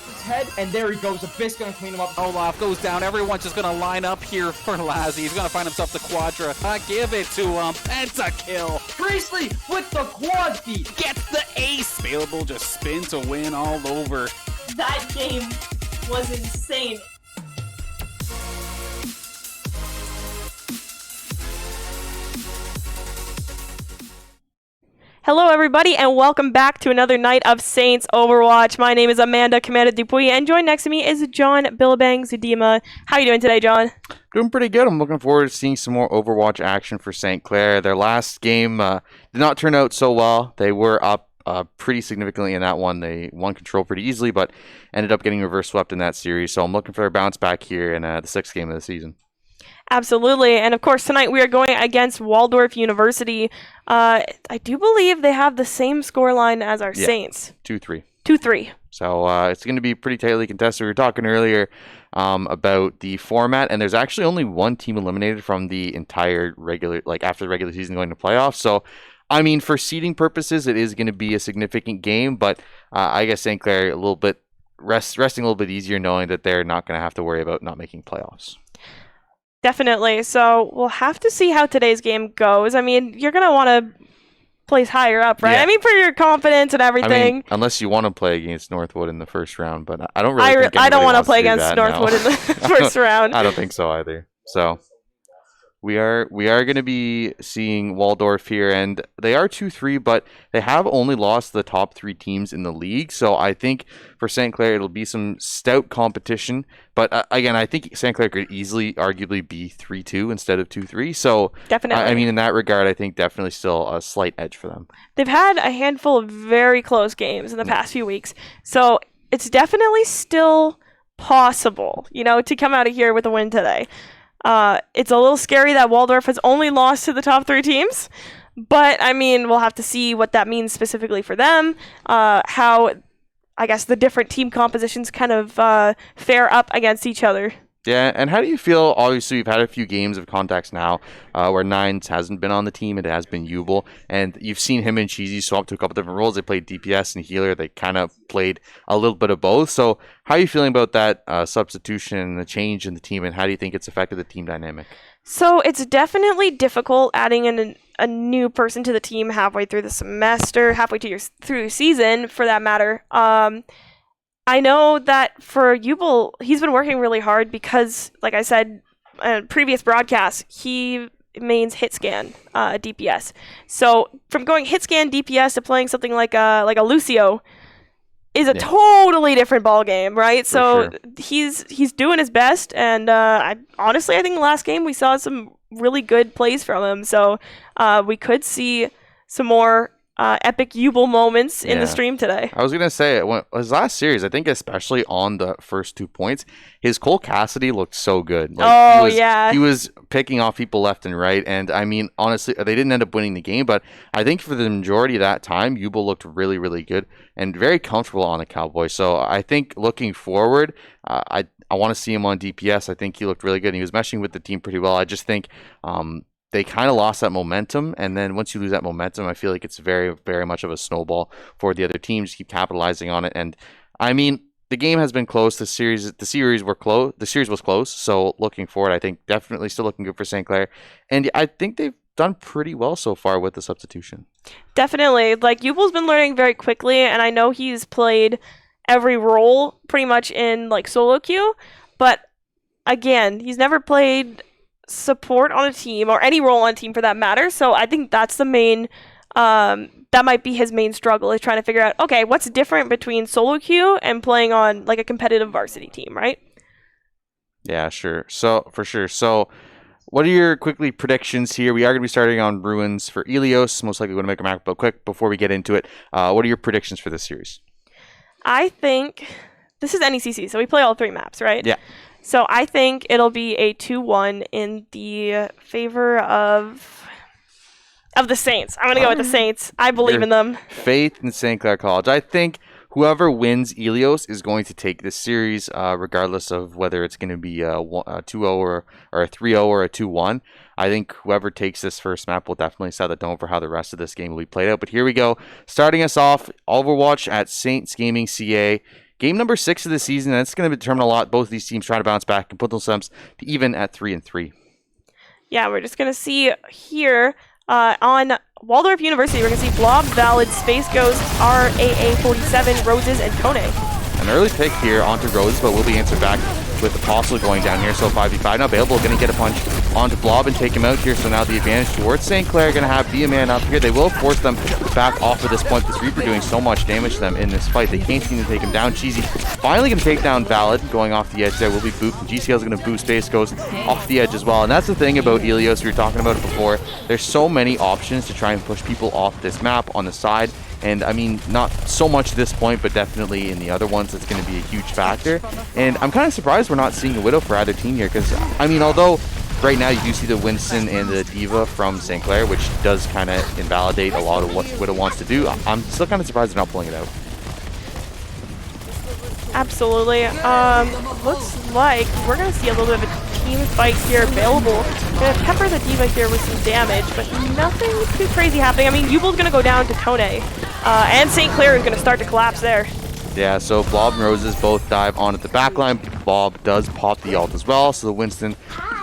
his head, and there he goes. Abyss gonna clean him up. Olaf goes down. Everyone's just going to line up here for Lazzy. He's going to find himself the Quadra. Give it to him. Pentakill. Priestley with the quad feet. Gets the ace. Available, just spin to win all over. That game was insane. Hello everybody and welcome back to another night of Saints Overwatch. My name is Amanda Commander Dupuy and joined next to me is John Billabang Zudima. How are you doing today, John? Doing pretty good. I'm looking forward to seeing some more Overwatch action for St. Clair. Their last game did not turn out so well. They were up pretty significantly in that one. They won control pretty easily, but ended up getting reverse swept in that series. So I'm looking for a bounce back here in the sixth game of the season. Absolutely. And of course, tonight we are going against Waldorf University. I do believe they have the same scoreline as our Saints. 2-3. 2-3. So it's going to be pretty tightly contested. We were talking earlier about the format, and there's actually only one team eliminated from the entire after the regular season going to playoffs. So, I mean, for seeding purposes, it is going to be a significant game, but I guess St. Clair a little bit resting a little bit easier knowing that they're not going to have to worry about not making playoffs. Definitely. So we'll have to see how today's game goes. I mean, you're going to want to place higher up, right? Yeah. I mean, for your confidence and everything. I mean, unless you want to play against Northwood in the first round, but I don't really think I don't want to wants play do against that Northwood now. in the first round. I don't think so either. So we are going to be seeing Waldorf here, and they are 2-3, but they have only lost the top three teams in the league. So I think for St. Clair, it'll be some stout competition. But again, I think St. Clair could easily, arguably, be 3-2 instead of 2-3. So Definitely. I mean, in that regard, I think definitely still a slight edge for them. They've had a handful of very close games in the past few weeks. So it's definitely still possible, to come out of here with a win today. It's a little scary that Waldorf has only lost to the top three teams, but I mean, we'll have to see what that means specifically for them, how, I guess, the different team compositions kind of fare up against each other. Yeah, and how do you feel? Obviously, we've had a few games of contacts now where Nines hasn't been on the team. It has been Jubel. And you've seen him and Cheesy swap to a couple different roles. They played DPS and healer. They kind of played a little bit of both. So how are you feeling about that substitution and the change in the team, and how do you think it's affected the team dynamic? So it's definitely difficult adding in a new person to the team halfway through the semester, halfway through your season, for that matter. I know that for Jubel, he's been working really hard because, like I said in previous broadcasts, he mains hit scan DPS. So from going hit scan DPS to playing something like a Lucio is a totally different ball game, right? So he's doing his best, and I think the last game we saw some really good plays from him. So we could see some more epic Jubel moments in the stream today. I was going to say, his last series, I think especially on the first 2 points, his Cole Cassidy looked so good. He was picking off people left and right, and I mean, honestly, they didn't end up winning the game, but I think for the majority of that time, Jubel looked really, really good and very comfortable on the Cowboys. So I think looking forward, I want to see him on DPS. I think he looked really good, and he was meshing with the team pretty well. I just think they kind of lost that momentum, and then once you lose that momentum, I feel like it's very, very much of a snowball for the other teams. Just keep capitalizing on it, and I mean, the game has been close. The series was close. So looking forward, I think definitely still looking good for St. Clair, and I think they've done pretty well so far with the substitution. Definitely, Jubel's been learning very quickly, and I know he's played every role pretty much in solo queue, but again, he's never played support on a team or any role on a team for that matter. So I think that's the main that might be his main struggle, is trying to figure out, okay, what's different between solo queue and playing on a competitive varsity team, right? Yeah, sure. So for sure. So what are your quickly predictions here? We are going to be starting on Ruins for Ilios. Most likely going to make a map, but quick before we get into it, what are your predictions for this series? I think this is NECC, so we play all three maps, right? Yeah. So I think it'll be a 2-1 in the favor of the Saints. I'm going to go with the Saints. I believe in them. Faith in St. Clair College. I think whoever wins Ilios is going to take this series, regardless of whether it's going to be a 2-0 or a 3-0 or a 2-1. I think whoever takes this first map will definitely set the tone for how the rest of this game will be played out. But here we go. Starting us off, Overwatch at Saints Gaming CA. game number 6 of the season, and it's going to determine a lot. Both of these teams trying to bounce back and put themselves to even at 3-3. Yeah, we're just going to see here on Waldorf University, we're going to see Blob, Valid, Space Ghost, RAA47, Roses, and Kone. An early pick here onto Roses, but will be answered back with Apostle going down here. So 5v5 now. Available, going to get a punch onto Blob and take him out here. So now the advantage towards St. Clair, going to have be a man up here. They will force them back off at this point. This Reaper doing so much damage to them in this fight. They can't seem to take him down. Cheesy finally going to take down Valid, going off the edge there. Will be booped. And GCL is going to boost Space Ghost off the edge as well. And that's the thing about Helios. We were talking about it before. There's so many options to try and push people off this map on the side. And I mean, not so much at this point, but definitely in the other ones, it's going to be a huge factor. And I'm kind of surprised we're not seeing a Widow for either team here, because, I mean, although right now you do see the Winston and the Diva from St. Clair, which does kind of invalidate a lot of what Widow wants to do, I'm still kind of surprised they're not pulling it out. Absolutely. Looks like we're going to see a little bit of a team fight here available. Going to pepper the Diva here with some damage, but nothing too crazy happening. I mean, Ubel's going to go down to Kone, and St. Clair is going to start to collapse there. Yeah, so Blob and Roses both dive on at the backline. Bob does pop the ult as well, so the Winston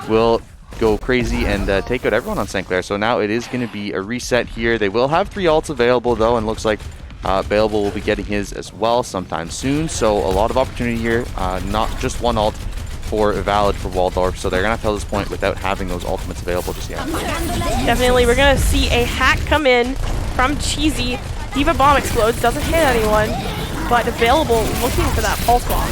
will go crazy and take out everyone on St. Clair. So now it is going to be a reset here. They will have 3 ults available, though, and looks like Available will be getting his as well sometime soon. So a lot of opportunity here, not just one ult for Valid for Waldorf. So they're going to have to this point without having those ultimates available just yet. Definitely, we're going to see a hack come in from Cheesy. Diva Bomb explodes, doesn't hit anyone, but Available looking for that pulse bomb.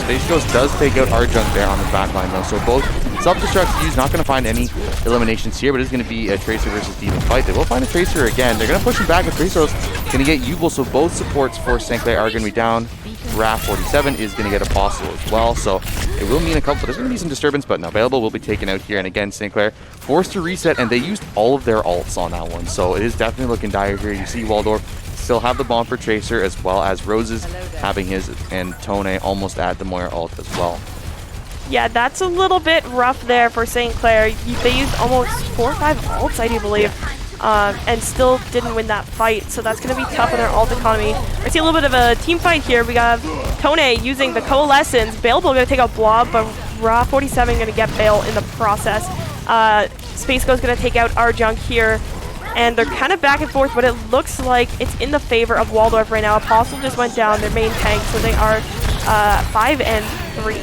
Space Ghost does take out Arjunk there on the backline though, so both self-destruct Q's not going to find any eliminations here, but it's going to be a Tracer versus Diva fight. They will find a Tracer again. They're going to push him back, and Tracer's going to get Ubel, so both supports for St. Clair are going to be down. RAF47 is going to get Apostle as well, so it will mean a couple. There's going to be some disturbance, but no, Available will be taken out here, and again, St. Clair forced to reset, and they used all of their ults on that one, so it is definitely looking dire here. You see Waldorf still have the bomb for Tracer, as well as Roses having his, and Tone almost at the Moira ult as well. Yeah, that's a little bit rough there for St. Clair. They used almost 4 or 5 ults, I do believe, and still didn't win that fight, so that's going to be tough on their ult economy. We see a little bit of a team fight here. We got Tone using the Coalescence. Baleable going to take out Blob, but RAW47 going to get Bale in the process. Space Ghost going to take out Arjunk here. And they're kind of back and forth, but it looks like it's in the favor of Waldorf right now. Apostle just went down, their main tank, so they are 5 and 3.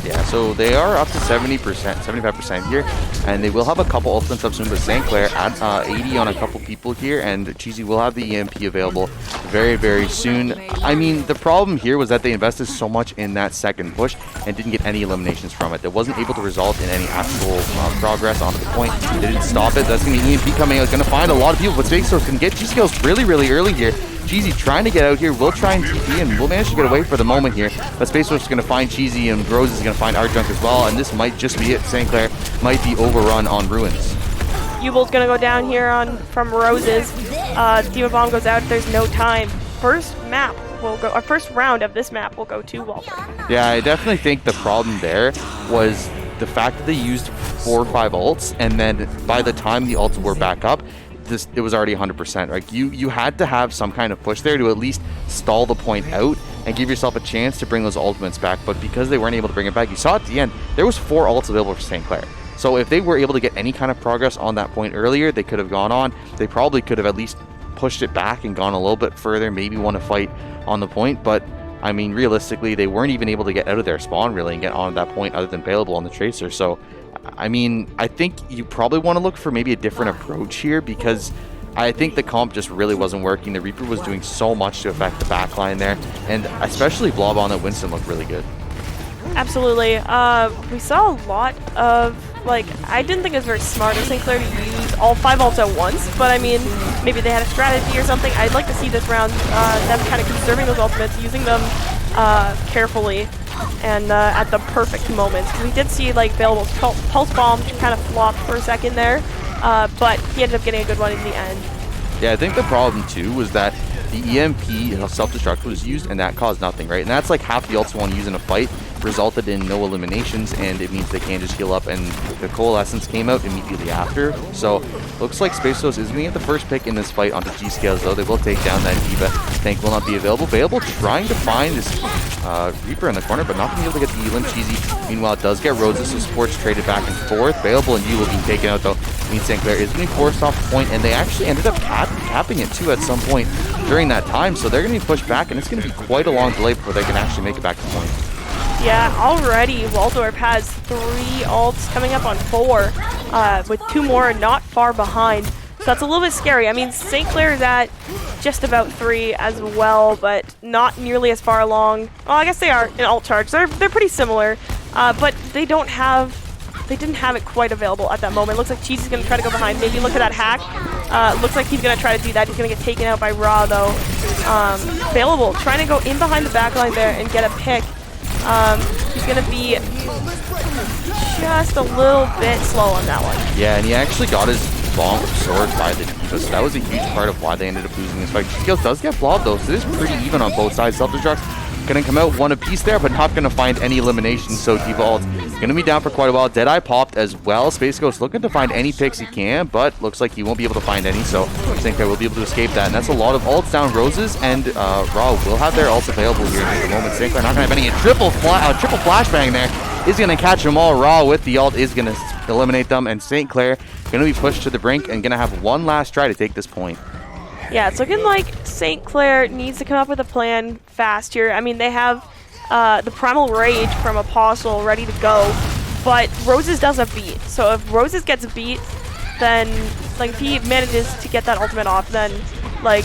Yeah, so they are up to 70%, 75% here, and they will have a couple ultimates up soon, but St. Clair at 80 on a couple people here, and Cheesy will have the EMP available very, very soon. I mean, the problem here was that they invested so much in that second push and didn't get any eliminations from it. That wasn't able to result in any actual progress onto the point. They didn't stop it. That's going to be EMP coming out. It's going to find a lot of people, but Space Ghost can get GCLs really, really early here. Cheesy trying to get out here, will try and TP, and will manage to get away for the moment here. But Space Ghost is going to find Cheesy, and Rose is going to find Arjunk as well, and this might just be it. St. Clair might be overrun on Ruins. Ubel's going to go down here from Roses. Diva Bomb goes out. There's no time. First round of this map will go to Waldorf. Yeah, I definitely think the problem there was the fact that they used 4 or 5 ults, and then by the time the ults were back up, it was already 100%. Like you had to have some kind of push there to at least stall the point out and give yourself a chance to bring those ultimates back. But because they weren't able to bring it back, you saw at the end there was 4 ults available for St. Clair. So if they were able to get any kind of progress on that point earlier, they could have gone on. They probably could have at least pushed it back and gone a little bit further, maybe won a fight on the point. But I mean, realistically, they weren't even able to get out of their spawn really and get on that point other than Baleable on the Tracer. So I mean, I think you probably want to look for maybe a different approach here, because I think the comp just really wasn't working. The Reaper was doing so much to affect the backline there, and especially Blob on that Winston looked really good. Absolutely. We saw a lot of, like, I didn't think it was very smart of St. Clair to use all 5 ults at once, but I mean, maybe they had a strategy or something. I'd like to see this round them kind of conserving those ultimates, using them carefully and at the perfect moment. We did see like Baleable's pulse bomb kind of flopped for a second there, but he ended up getting a good one in the end. Yeah, I think the problem too was that the EMP self-destruct was used, and that caused nothing, right? And that's like half the ults you want to use in a fight. resulted in no eliminations, and it means they can just heal up, and the Coalescence came out immediately after. So looks like Space Ghost is going to get the first pick in this fight onto G-Scales, though. They will take down that D.Va. Tank will not be available. Bayable trying to find this Reaper in the corner, but not going to be able to get the Elim. Cheesy, meanwhile, does get Roses, so supports traded back and forth. Bayable and you will be taken out, though. Means St. Clair is going to be forced off the point, and they actually ended up capping it, too, at some point during that time. So they're going to be pushed back, and it's going to be quite a long delay before they can actually make it back to point. Yeah, already Waldorf has 3 ults coming up on 4, with 2 more not far behind. So that's a little bit scary. I mean, St. Clair is at just about 3 as well, but not nearly as far along. Well, I guess they are in ult charge. They're pretty similar, but they didn't have it quite available at that moment. Looks like Cheesy's gonna try to go behind. Maybe look at that hack. Looks like he's gonna try to do that. He's gonna get taken out by Raw though. Available, trying to go in behind the backline there and get a pick. He's gonna be just a little bit slow on that one. Yeah, and he actually got his bomb absorbed by the D.Va, so that was a huge part of why they ended up losing this fight. Skills does get blobbed though, so it is pretty even on both sides. Self-destructs gonna come out one apiece there, but not gonna find any elimination, so D.Va ult gonna be down for quite a while. Deadeye popped as well. Space Ghost looking to find any picks he can, but looks like he won't be able to find any, so St. Clair will be able to escape that, and that's a lot of ults down. Roses and Raw will have their ults available here at the moment. St. Clair not gonna have any. Triple flashbang there is gonna catch them all. Raw with the ult is gonna eliminate them, and St. Clair gonna be pushed to the brink and gonna have one last try to take this point. Yeah, it's looking like St. Clair needs to come up with a plan fast here. I mean, they have the Primal Rage from Apostle ready to go, but Roses does a beat. So if Roses gets a beat, then, like, if he manages to get that ultimate off, then, like,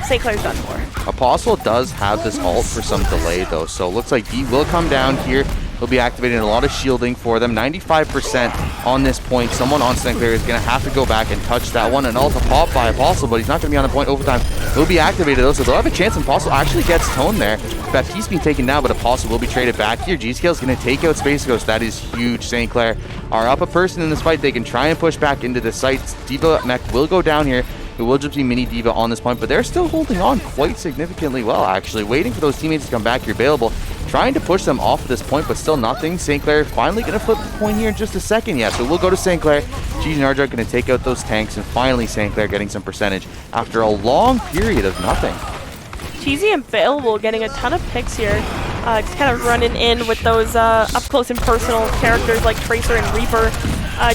St. Clair's done for. Apostle does have this ult for some delay, though, so looks like he will come down here. He'll be activating a lot of shielding for them. 95% on this point. Someone on St. Clair is going to have to go back and touch that one. An ult pop by Apostle, but he's not going to be on the point overtime. He'll be activated, though, so they'll have a chance. Apostle actually gets Tone there. Baptiste being taken down, but Apostle will be traded back here. G-Scale is going to take out Space Ghost. That is huge. St. Clair are up a person in this fight. They can try and push back into the sites. D.Va Mech will go down here. It will just be Mini D.Va on this point, but they're still holding on quite significantly well, actually. Waiting for those teammates to come back here available. Trying to push them off at this point, but still nothing. St. Clair finally going to flip the point here in just a second. Yeah, so we'll go to St. Clair. Cheesy and Ardra going to take out those tanks, and finally St. Clair getting some percentage after a long period of nothing. Cheesy and Available getting a ton of picks here. Just kind of running in with those up close and personal characters like Tracer and Reaper.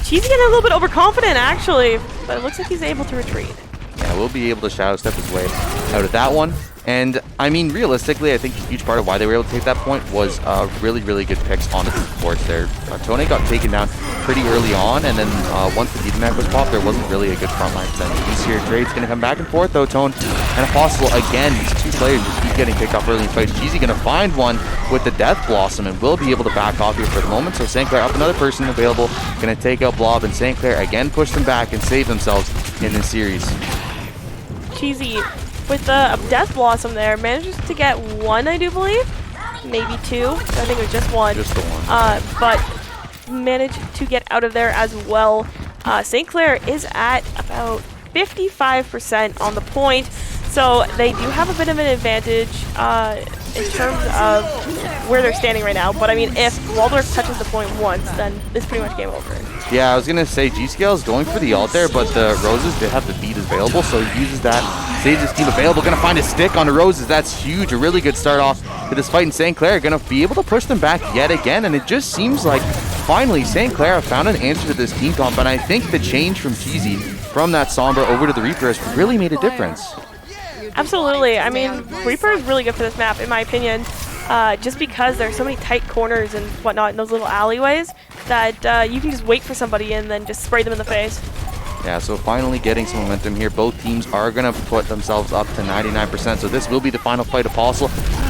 Cheesy getting a little bit overconfident, actually, but it looks like he's able to retreat. Yeah, we'll be able to shadow step his way out of that one. And, I mean, realistically, I think a huge part of why they were able to take that point was really, really good picks on the supports there. Tone got taken down pretty early on, and then once the D.Va Mech was popped, there wasn't really a good front line for them. These here trades going to come back and forth, though. Tone and Apostle, again, these two players just keep getting picked off early in fights. Cheesy going to find one with the Death Blossom and will be able to back off here for the moment. So St. Clair up another person available, going to take out Blob, and St. Clair again push them back and save themselves in this series. Cheesy with the Death Blossom there manages to get one, I do believe, maybe 2. I think it was just one. Just the one. But managed to get out of there as well. St. Clair is at about 55% on the point, so they do have a bit of an advantage in terms of where they're standing right now. But I mean, if Waldorf touches the point once, then it's pretty much game over. Yeah, I was going to say G-Scale is going for the ult there, but the Roses did have the beat available, so he uses that. Saves his team available. Going to find a stick on the Roses. That's huge. A really good start off to this fight, and St. Clair going to be able to push them back yet again, and it just seems like finally St. Clair have found an answer to this team comp, and I think the change from Cheesy from that Sombra over to the Reaper has really made a difference. Absolutely. I mean, Reaper is really good for this map, in my opinion, just because there's so many tight corners and whatnot in those little alleyways that you can just wait for somebody and then just spray them in the face. Yeah, so finally getting some momentum here. Both teams are going to put themselves up to 99%, so this will be the final fight. Apostle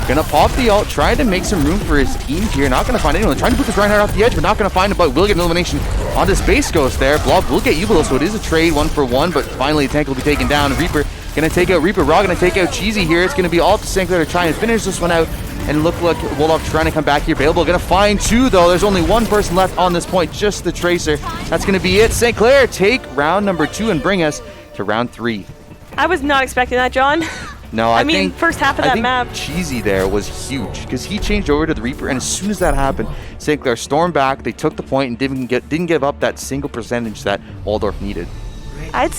going to pop the ult, trying to make some room for his team here. Not going to find anyone. Trying to put this Reinhardt off the edge, but not going to find him, but will get an elimination onto Space Ghost there. Blob will get Ubalo, so it is a trade 1-for-1, but finally the tank will be taken down. Reaper going to take out Reaper. Raw going to take out Cheesy here. It's going to be all up to St. Clair to try and finish this one out. And look like Waldorf trying to come back here. Available, going to find 2, though. There's only one person left on this point, just the Tracer. That's going to be it. St. Clair take round number 2 and bring us to round 3. I was not expecting that, John. No, I mean, first half of that map. Cheesy there was huge because he changed over to the Reaper, and as soon as that happened, St. Clair stormed back. They took the point and didn't give up that single percentage that Waldorf needed. I'd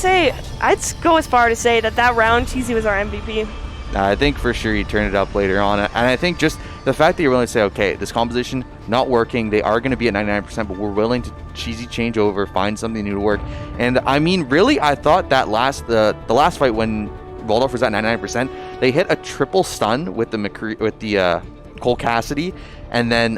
go as far to say that round Cheesy was our MVP. I think for sure he turned it up later on, and I think just the fact that you're willing to say, okay, this composition not working, they are going to be at 99%, but we're willing to Cheesy change over, find something new to work. And I mean, really, I thought that the last fight when Waldorf was at 99%, they hit a triple stun with the Cole Cassidy, and then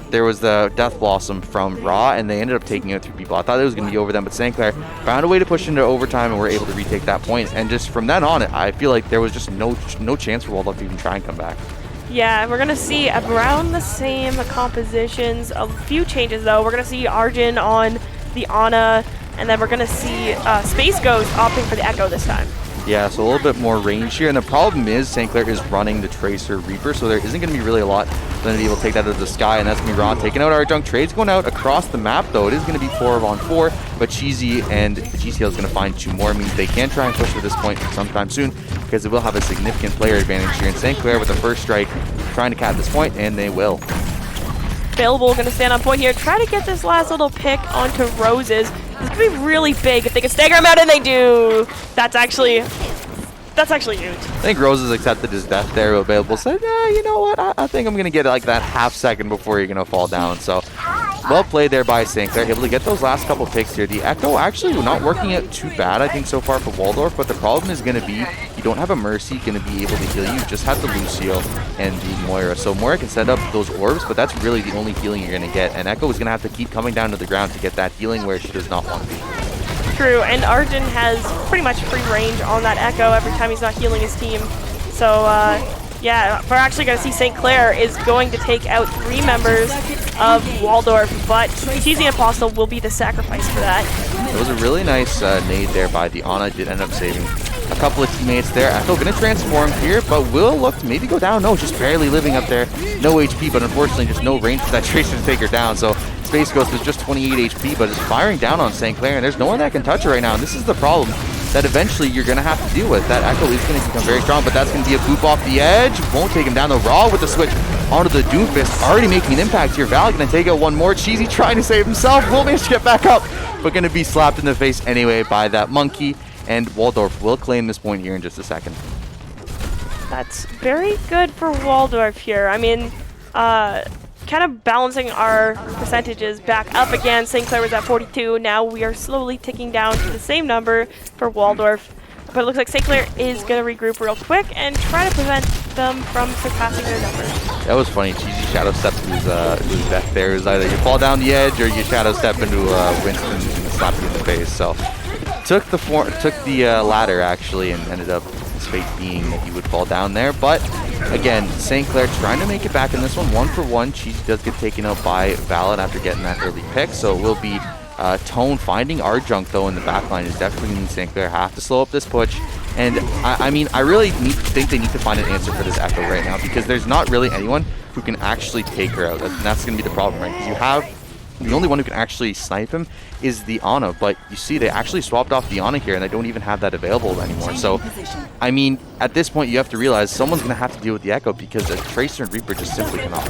there was the Death Blossom from Raw, and they ended up taking out 3 people. I thought it was going to be over them, but St. Clair found a way to push into overtime and were able to retake that point. And just from then on, I feel like there was just no chance for Waldorf to even try and come back. Yeah, we're going to see around the same compositions. A few changes, though. We're going to see Arjun on the Ana, and then we're going to see Space Ghost opting for the Echo this time. Yeah, so a little bit more range here, and the problem is St. Clair is running the Tracer Reaper, so there isn't going to be really a lot for them to be able to take that out of the sky, and that's going to be Ron taking out our junk. Trade's going out across the map, though. It is going to be 4-on-4, but Cheesy and GCL is going to find 2 more. I mean, they can try and push for this point sometime soon, because they will have a significant player advantage here. And St. Clair with the first strike, trying to cap this point, and they will. Available, going to stand on point here, try to get this last little pick onto Roses. This could be really big if they can stagger him out, and they do. That's actually huge. I think Roses accepted his death there. Available said, yeah, you know what? I think I'm going to get like that half second before you're going to fall down. So well played there by St. Clair. Able to get those last couple picks here. The Echo actually not working out too bad, I think, so far for Waldorf. But the problem is going to be you don't have a Mercy going to be able to heal you. You just have the Lucio and the Moira. So Moira can set up those orbs, but that's really the only healing you're going to get. And Echo is going to have to keep coming down to the ground to get that healing where she does not want to be. True, and Arjun has pretty much free range on that Echo every time he's not healing his team. So, yeah, we're actually going to see St. Clair is going to take out 3 members of Waldorf, but Cheesy and Apostle will be the sacrifice for that. It was a really nice nade there by the Ana. Did end up saving a couple of teammates there. Echo going to transform here, but will look to maybe go down. No, just barely living up there. No HP, but unfortunately just no range for that Tracer to take her down. So Space Ghost was just 28 HP, but is firing down on St. Clair, and there's no one that can touch her right now. And this is the problem that eventually you're going to have to deal with. That Echo is going to become very strong, but that's going to be a boop off the edge. Won't take him down, though. Raw with the switch onto the Doomfist. Already making an impact here. Val going to take out 1 more. Cheesy trying to save himself. Won't manage to get back up, but going to be slapped in the face anyway by that monkey. And Waldorf will claim this point here in just a second. That's very good for Waldorf here. I mean, kind of balancing our percentages back up again. St. Clair was at 42. Now we are slowly ticking down to the same number for Waldorf. But it looks like St. Clair is going to regroup real quick and try to prevent them from surpassing their numbers. That was funny. Cheesy shadow step to his death there. It was either you fall down the edge or you shadow step into Winston and slap you in the face. So took the ladder actually, and ended up his fate being that he would fall down there. But again, St. Clair trying to make it back in this one, 1-for-1. Cheesy does get taken out by Valid after getting that early pick, so it will be Tone finding our junk though in the back line is definitely going to St. Clair have to slow up this push. And I mean, I really think they need to find an answer for this Echo right now, because there's not really anyone who can actually take her out. That's going to be the problem, right? Because you have the only one who can actually snipe him is the Ana, but you see they actually swapped off the Ana here and they don't even have that available anymore. So, I mean, at this point you have to realize someone's going to have to deal with the Echo, because a Tracer and Reaper just simply cannot.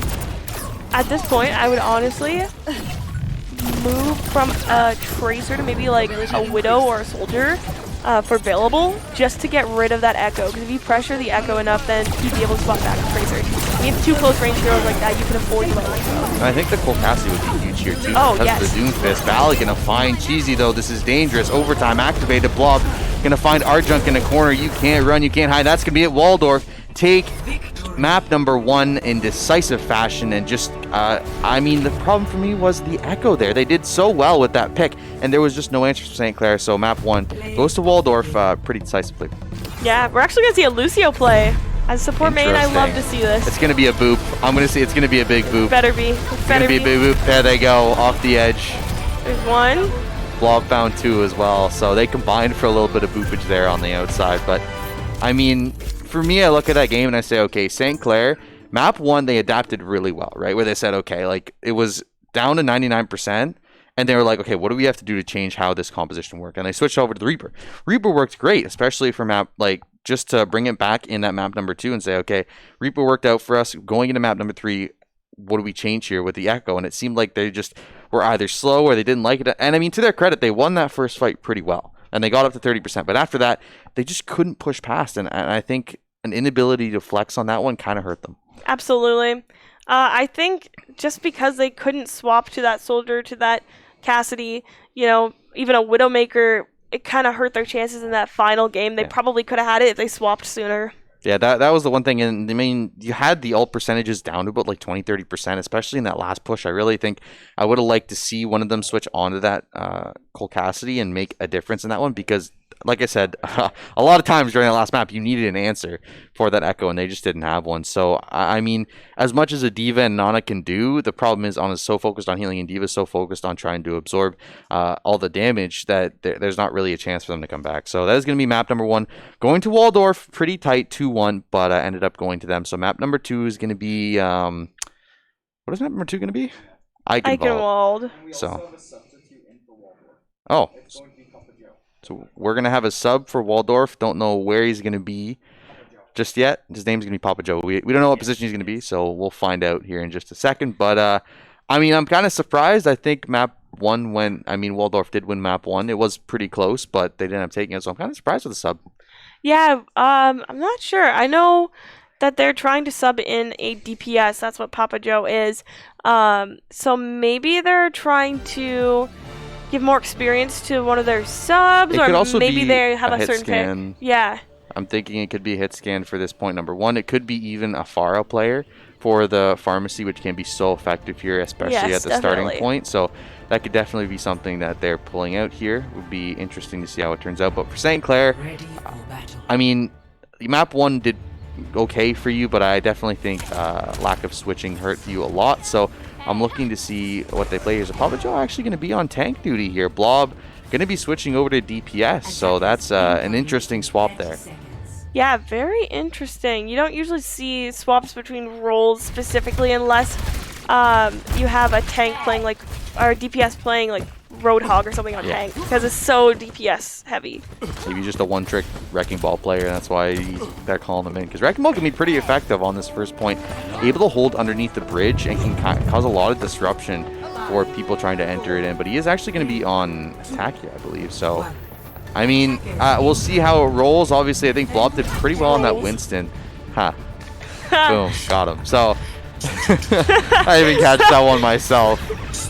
At this point, I would honestly move from a Tracer to maybe like a Widow or a Soldier for available, just to get rid of that Echo. Because if you pressure the Echo enough, then you'd be able to spot back a Tracer. When you have 2 close range heroes like that, you can afford to let one go. I think the Cole Cassidy would be huge here too. Oh, because yes. of the Doomfist. Valley gonna find Cheesy though. This is dangerous. Overtime activated blob. Gonna find Arjunk in the corner. You can't run, you can't hide. That's gonna be it. Waldorf take map number 1 in decisive fashion, and just I mean, the problem for me was the Echo there. They did so well with that pick, and there was just no answers for St. Clair. So map 1 goes to Waldorf pretty decisively. Yeah, we're actually gonna see a Lucio play. As a support main, I love to see this. It's gonna be a boop. I'm gonna see it's gonna be a big boop. Better be. Better be a big boop. There they go, off the edge. There's 1. Blob found 2 as well, so they combined for a little bit of boopage there on the outside. But I mean, for me, I look at that game and I say, okay, St. Clair, map 1, they adapted really well, right? Where they said, okay, like it was down to 99%, and they were like, okay, what do we have to do to change how this composition worked? And they switched over to the Reaper. Reaper worked great, especially for map like just to bring it back in that map number 2 and say, okay, Reaper worked out for us. Going into map number 3, what do we change here with the Echo? And it seemed like they just were either slow or they didn't like it. And I mean, to their credit, they won that first fight pretty well. And they got up to 30%. But after that, they just couldn't push past. And I think an inability to flex on that one kind of hurt them. Absolutely. I think just because they couldn't swap to that Soldier, to that Cassidy, you know, even a Widowmaker, it kind of hurt their chances in that final game. They probably could have had it if they swapped sooner. Yeah, that was the one thing. And I mean, you had the ult percentages down to about like 20-30%, especially in that last push. I really think I would have liked to see one of them switch onto that Cole Cassidy and make a difference in that one, because like I said, a lot of times during that last map, you needed an answer for that Echo, and they just didn't have one. So, I mean, as much as a D.Va and Nana can do, the problem is Ana's so focused on healing and D.Va's so focused on trying to absorb all the damage that there's not really a chance for them to come back. So that is going to be map number 1. Going to Waldorf, pretty tight, 2-1, but ended up going to them. So map number 2 is going to be, what is map number 2 going to be? Eichenwald. So, oh. So we're going to have a sub for Waldorf. Don't know where he's going to be just yet. His name's going to be Papa Joe. We don't know what position he's going to be, so we'll find out here in just a second. But, I mean, I'm kind of surprised. I think map 1 Waldorf did win map 1. It was pretty close, but they didn't end up taking it, so I'm kind of surprised with the sub. Yeah, I'm not sure. I know that they're trying to sub in a DPS. That's what Papa Joe is. So maybe they're trying to give more experience to one of their subs, or maybe they have a certain pick. Yeah. I'm thinking it could be a hit scan for this point number 1. It could be even a Pharah player for the pharmacy, which can be so effective here, especially at the starting point. So that could definitely be something that they're pulling out here. Would be interesting to see how it turns out. But for St. Clair, I mean, map 1 did okay for you, but I definitely think lack of switching hurt you a lot. So I'm looking to see what they play here. Is Papa Joe actually going to be on tank duty here? Blob going to be switching over to DPS, so that's an interesting swap there. Yeah, very interesting. You don't usually see swaps between roles specifically unless you have a tank playing like, or DPS playing like Roadhog or something on tank, because it's so DPS heavy. Maybe just a one-trick Wrecking Ball player, and that's why they're calling them in. Because Wrecking Ball can be pretty effective on this first point. Able to hold underneath the bridge and can cause a lot of disruption for people trying to enter it in. But he is actually going to be on attack here, I believe. So, I mean, we'll see how it rolls. Obviously, I think Blob did pretty well on that Winston. Ha. Boom. Got him. So, I didn't even catch that one myself.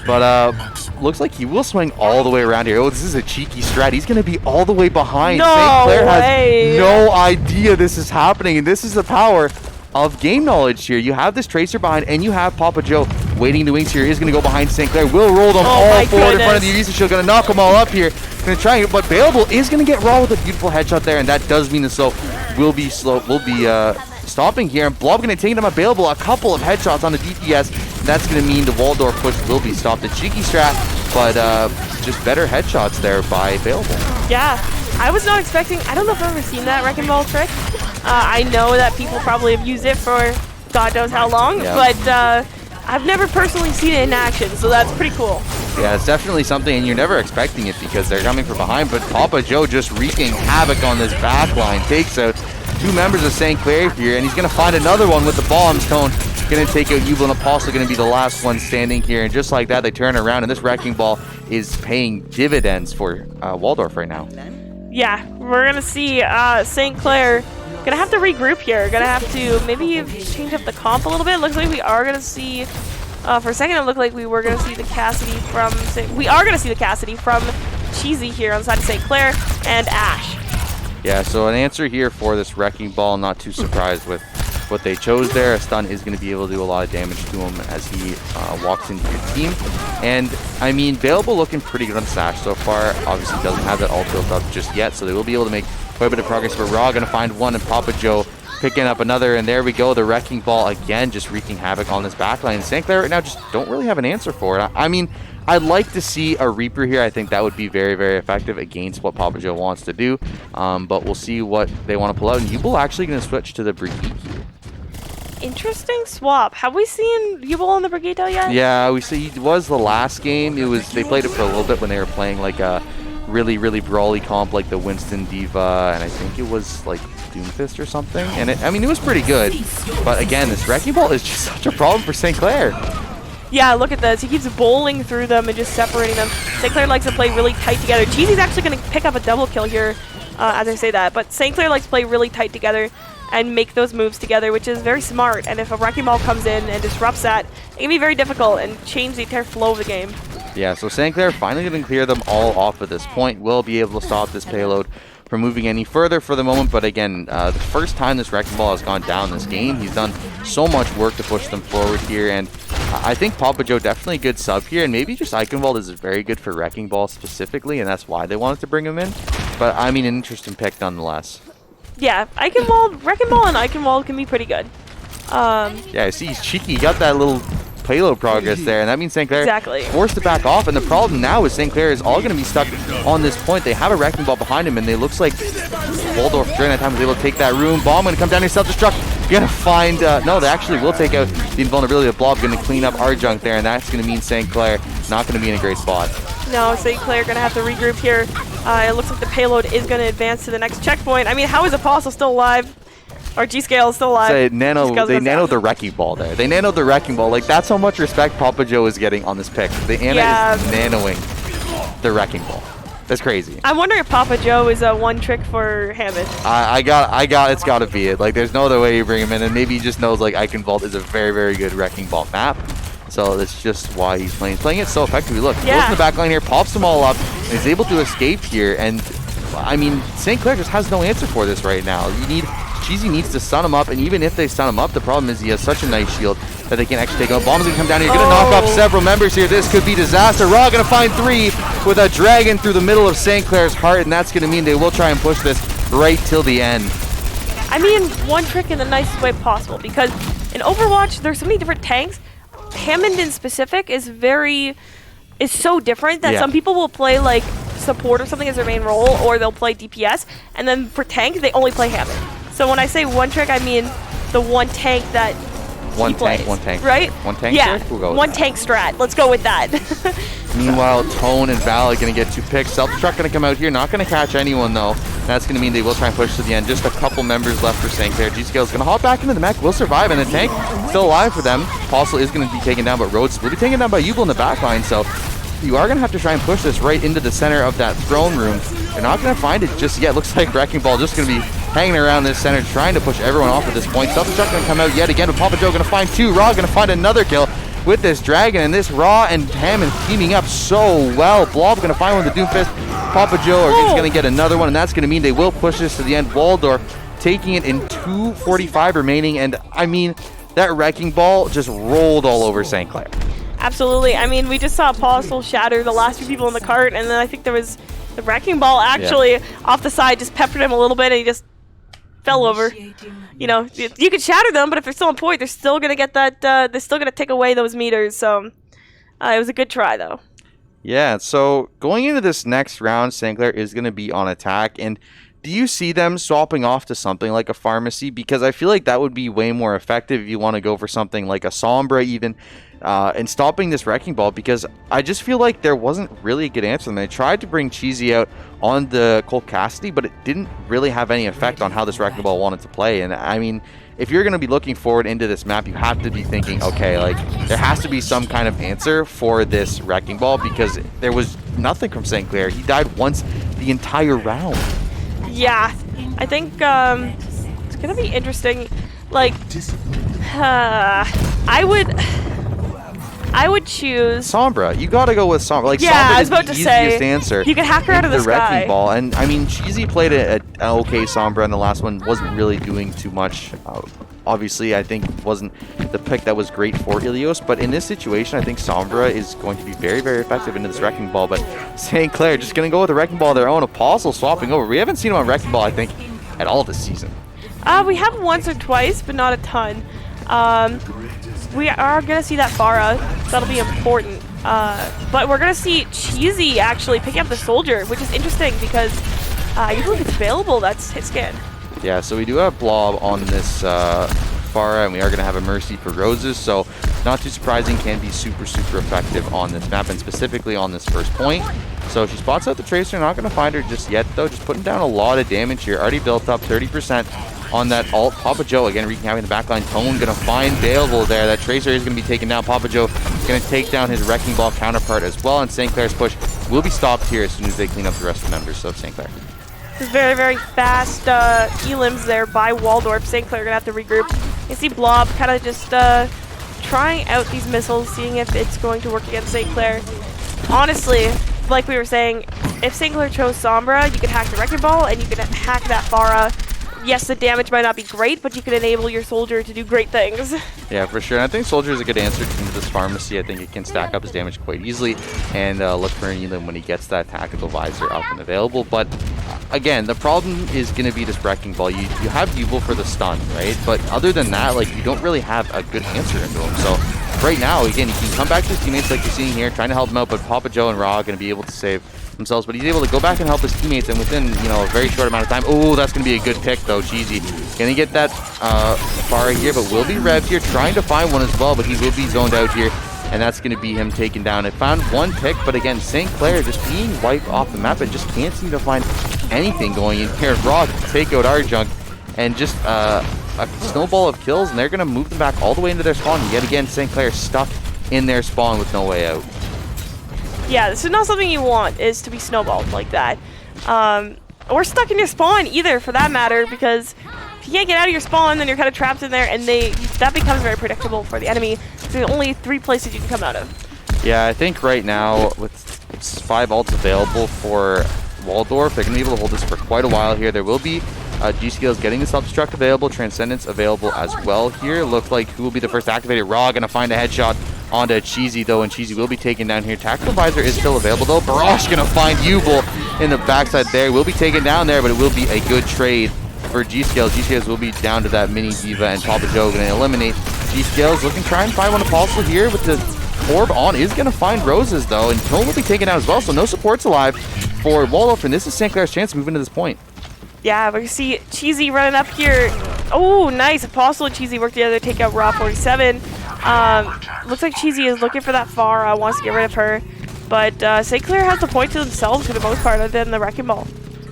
But, looks like he will swing all the way around here. Oh, this is a cheeky strat. He's going to be all the way behind. No St. Clair way. has no idea this is happening, and this is the power of game knowledge here. You have this Tracer behind, and you have Papa Joe waiting in the wings here. He's going to go behind St. Clair. Will roll them all forward in front of the Evisa Shield. Going to knock them all up here. Going to try it, but Bailable is going to get raw with a beautiful headshot there, and that does mean the slow will be stopping here. And Blob going to take them available. A couple of headshots on the DPS. That's going to mean the Waldorf push will be stopped. A cheeky strat, but just better headshots there by Bailable. Yeah, I was not expecting. I don't know if I've ever seen that Wrecking Ball trick. I know that people probably have used it for God knows how long, but I've never personally seen it in action, so that's pretty cool. Yeah, it's definitely something, and you're never expecting it because they're coming from behind, but Papa Joe just wreaking havoc on this back line. Takes out 2 members of St. Clair here, and he's going to find another one with the bombs. Tone going to take out Yubel, and Apostle going to be the last one standing here, and just like that, they turn around, and this Wrecking Ball is paying dividends for Waldorf right now. Yeah, we're going to see St. Clair gonna have to regroup here. Gonna have to maybe change up the comp a little bit. Looks like we are gonna see. For a second, it looked like we were gonna see the Cassidy from. We are gonna see the Cassidy from Cheesy here on the side of St. Clair and Ash. Yeah, so an answer here for this Wrecking Ball. Not too surprised with what they chose there. A stun is going to be able to do a lot of damage to him as he walks into your team. And, I mean, Bailable looking pretty good on Sash so far. Obviously doesn't have that ult built up just yet, so they will be able to make quite a bit of progress. But Raw going to find one, and Papa Joe picking up another. And there we go, the Wrecking Ball again just wreaking havoc on this backline. St. Clair right now just don't really have an answer for it. I mean, I'd like to see a Reaper here. I think that would be very, very effective against what Papa Joe wants to do. But we'll see what they want to pull out. And Yubel actually going to switch to the Brigade. Interesting swap. Have we seen Yubel on the Brigade yet? Yeah, we see it was the last game. It was they played it for a little bit when they were playing like a really, really brawly comp like the Winston Diva, and I think it was like Doomfist or something. And I mean, it was pretty good. But again, this Wrecking Ball is just such a problem for St. Clair. Yeah, look at this. He keeps bowling through them and just separating them. St. Clair likes to play really tight together. Cheesy's actually going to pick up a double kill here as I say that. But St. Clair likes to play really tight together and make those moves together, which is very smart. And if a Wrecking Ball comes in and disrupts that, it can be very difficult and change the entire flow of the game. Yeah, so St. Clair finally going to clear them all off at this point. Will be able to stop this payload from moving any further for the moment, but again, the first time this Wrecking Ball has gone down this game, he's done so much work to push them forward here, and I think Papa Joe definitely a good sub here, and maybe just Eichenwald is very good for Wrecking Ball specifically, and that's why they wanted to bring him in, but I mean, an interesting pick nonetheless. Yeah, Wrecking Ball and Eichenwald can be pretty good. Yeah, I see he's cheeky, he got that little payload progress there, and that means St. Clair forced to back off, and the problem now is St. Clair is all going to be stuck on this point. They have a Wrecking Ball behind him, and it looks like Waldorf during that time was able to take that room. Bomb going to come down here, self-destruct. Going to find, no, they actually will take out the invulnerability of Blob, going to clean up our junk there, and that's going to mean St. Clair not going to be in a great spot. No, St. Clair going to have to regroup here. It looks like the payload is going to advance to the next checkpoint. I mean, how is Apostle still alive? Or G-Scale is still alive. They nanoed the Wrecking Ball there. They nanoed the Wrecking Ball. Like, that's how much respect Papa Joe is getting on this pick. The Ana is nanoing the Wrecking Ball. That's crazy. I wonder if Papa Joe is a one trick for Hammond. It's got to be it. Like, there's no other way you bring him in, and maybe he just knows, like, Eichenwald is a very, very good Wrecking Ball map. So that's just why he's playing it so effectively. Look, he goes in the back line here, pops them all up, and is able to escape here. And, I mean, St. Clair just has no answer for this right now. Cheesy needs to stun him up, and even if they stun him up, the problem is he has such a nice shield that they can actually take out. Bomb's gonna come down here, gonna knock off several members here. This could be disaster. Raw gonna find 3 with a dragon through the middle of St. Clair's heart, and that's gonna mean they will try and push this right till the end. I mean, one trick in the nicest way possible, because in Overwatch, there's so many different tanks. Hammond in specific is so different that some people will play like support or something as their main role, or they'll play DPS, and then for tank, they only play Hammond. So when I say one trick, I mean the one tank that one tank, right? One tank. Yeah, we'll go with one that. Tank strat. Let's go with that. Meanwhile, Tone and Val are going to get 2 picks. Self-destruct going to come out here, not going to catch anyone though. That's going to mean they will try and push to the end. Just a couple members left for St. Clair. G-Scale is going to hop back into the mech, will survive, and the tank still alive for them. Apostle is going to be taken down, but Rhodes will be taken down by Ubel in the backline. So you are going to have to try and push this right into the center of that throne room. You're not going to find it just yet. Looks like Wrecking Ball just going to be hanging around this center, trying to push everyone off at this point. Self-destruct going to come out yet again, but Papa Joe going to find 2. Raw going to find another kill with this dragon, and this Raw and Hammond teaming up so well. Blob going to find one with the Doomfist. Papa Joe are going to get another one, and that's going to mean they will push this to the end. Waldorf taking it in 2:45 remaining, and I mean, that Wrecking Ball just rolled all over St. Clair. Absolutely. I mean, we just saw Apostle shatter the last few people in the cart, and then I think there was the Wrecking Ball actually off the side just peppered him a little bit, and he just fell over. You know, you could shatter them, but if they're still on point, they're still gonna get that. They're still gonna take away those meters. So it was a good try, though. Yeah. So going into this next round, St. Clair is gonna be on attack, and do you see them swapping off to something like a Pharmacy? Because I feel like that would be way more effective if you want to go for something like a Sombra even. And stopping this Wrecking Ball, because I just feel like there wasn't really a good answer. And they tried to bring Cheesy out on the Cole Cassidy, but it didn't really have any effect on how this Wrecking Ball wanted to play. And I mean, if you're going to be looking forward into this map, you have to be thinking, okay, like there has to be some kind of answer for this Wrecking Ball, because there was nothing from St. Clair. He died once the entire round. Yeah, I think it's going to be interesting. Like, I would choose Sombra. You gotta go with Sombra. Like, yeah, Sombra I was about is to the easiest answer. You can hack her out of the sky. Wrecking Ball, and I mean, Cheesy played an okay Sombra, and the last one wasn't really doing too much. Obviously, I think wasn't the pick that was great for Ilios, but in this situation, I think Sombra is going to be very, very effective into this Wrecking Ball. But St. Clair just gonna go with the Wrecking Ball of their own. Apostle swapping over. We haven't seen him on Wrecking Ball, I think, at all this season. We have once or twice, but not a ton. We are going to see that Pharah. That'll be important. But we're going to see Cheesy actually picking up the Soldier, which is interesting because usually if it's available, that's hit scan. Yeah, so we do have Blob on this Pharah, and we are going to have a Mercy for Roses, so not too surprising, can be super effective on this map, and specifically on this first point. So she spots out the Tracer, not going to find her just yet though, just putting down a lot of damage here, already built up 30% on that ult. Papa Joe again wreaking havoc in the backline. Tone gonna find Bailable there. That Tracer is gonna be taken down. Papa Joe gonna take down his Wrecking Ball counterpart as well, and St. Clair's push will be stopped here as soon as they clean up the rest of the members of St. Clair. This is very fast elims there by Waldorf. St. Clair gonna have to regroup. You see Blob kind of just trying out these missiles, seeing if it's going to work against St. Clair. Honestly, like we were saying, if St. Clair chose Sombra, you could hack the Wrecking Ball and you could hack that Pharah. Yes, the damage might not be great, but you can enable your Soldier to do great things. Yeah, for sure. And I think Soldier is a good answer to this Pharmacy. I think it can stack up his damage quite easily and look for an Elim when he gets that Tactical Visor up and available. But again, the problem is going to be this Wrecking Ball. You have Yubel for the stun, right? But other than that, like, you don't really have a good answer into him. So right now, again, he can come back to his teammates like you're seeing here, trying to help him out, but Papa Joe and Ra are going to be able to save themselves, but he's able to go back and help his teammates, and within, you know, a very short amount of time. Oh, that's going to be a good pick though. Cheesy gonna get that Pharah here, but will be revved here, trying to find one as well, but he will be zoned out here, and that's going to be him taken down. It found one pick, but again, St. Clair just being wiped off the map and just can't seem to find anything going in here. Raw take out Arjunk, and just a snowball of kills, and they're going to move them back all the way into their spawn. Yet again, St. Clair stuck in their spawn with no way out. Yeah, this is not something you want, is to be snowballed like that. Or stuck in your spawn either, for that matter, because if you can't get out of your spawn, then you're kind of trapped in there, and that becomes very predictable for the enemy. There's only 3 places you can come out of. Yeah, I think right now, with 5 ults available for Waldorf, they're going to be able to hold this for quite a while here. There will be G-Skills getting the Self-Destruct available, Transcendence available as well here. Look like who will be the first activated. Raw going to find a headshot onto Cheesy though, and Cheesy will be taken down here. Tactical Visor is still available though. Barrage going to find Yubel in the backside there. Will be taken down there, but it will be a good trade for G-Skills. G-Skills will be down to that mini Diva, and Papa Joe going to eliminate G-Skills. Looking to try and find one Apostle here with the orb on. Is going to find Roses though, and Tone will be taken out as well, so no supports alive for Waldorf, and this is St. Clair's chance to move into this point. Yeah, we see Cheesy running up here. Oh, nice. Apostle and Cheesy work together to take out Raw 47. Looks like Cheesy is looking for that Pharah, wants to get rid of her. But St. Clair has the point to themselves for the most part, other than the Wrecking Ball.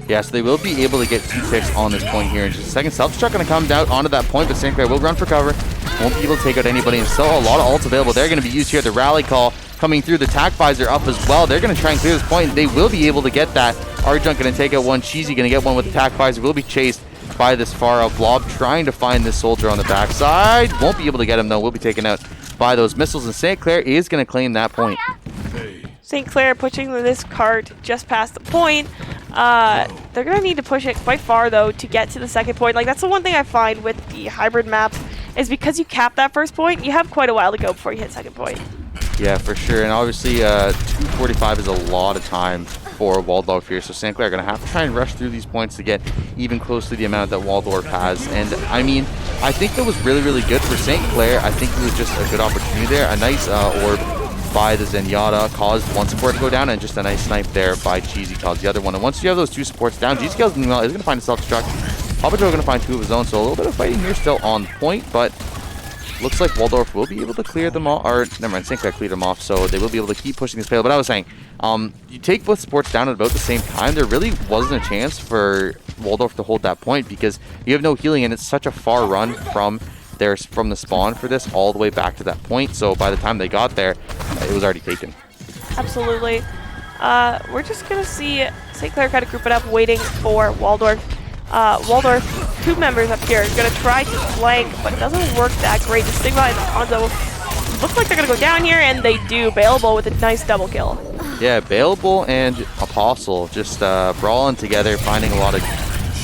Yeah, so they will be able to get 2 picks on this point here in just a second. Self-Destruct going to come down onto that point, but St. Clair will run for cover. Won't be able to take out anybody, and still a lot of ults available. They're going to be used here. The Rally Call coming through, the Tac Visor up as well. They're going to try and clear this point. They will be able to get that. Arjunk going to take out one. Cheesy going to get one with the Tac Visor. Will be chased by this Pharah. Blob trying to find this Soldier on the backside. Won't be able to get him though. Will be taken out by those missiles, and St. Clair is going to claim that point. St. Clair pushing this cart just past the point. They're going to need to push it quite far, though, to get to the second point. Like, that's the one thing I find with the hybrid maps, is because you cap that first point, you have quite a while to go before you hit second point. Yeah, for sure. And obviously, 2:45 is a lot of time for Waldorf here. So St. Clair are going to have to try and rush through these points to get even close to the amount that Waldorf has. And, I mean, I think that was really good for St. Clair. I think it was just a good opportunity there. A nice orb by the Zenyatta caused one support to go down, and just a nice snipe there by Cheesy caused the other one. And once you have those 2 supports down, G-Scales is going to find a Self-Destruct. Papa Joe going to find 2 of his own, so a little bit of fighting here still on point, but looks like Waldorf will be able to clear them off, or never mind, St. Clair cleared them off, so they will be able to keep pushing this payload. But I was saying, you take both supports down at about the same time, there really wasn't a chance for Waldorf to hold that point because you have no healing, and it's such a far run from the spawn for this all the way back to that point. So by the time they got there, it was already taken. Absolutely. We're just going to see St. Clair kind of group it up, waiting for Waldorf. Waldorf, 2 members up here, are going to try to flank, but it doesn't work that great. The Stigma and the Hanzo look like they're going to go down here, and they do. Bailable with a nice double kill. Yeah, Bailable and Apostle just brawling together, finding a lot of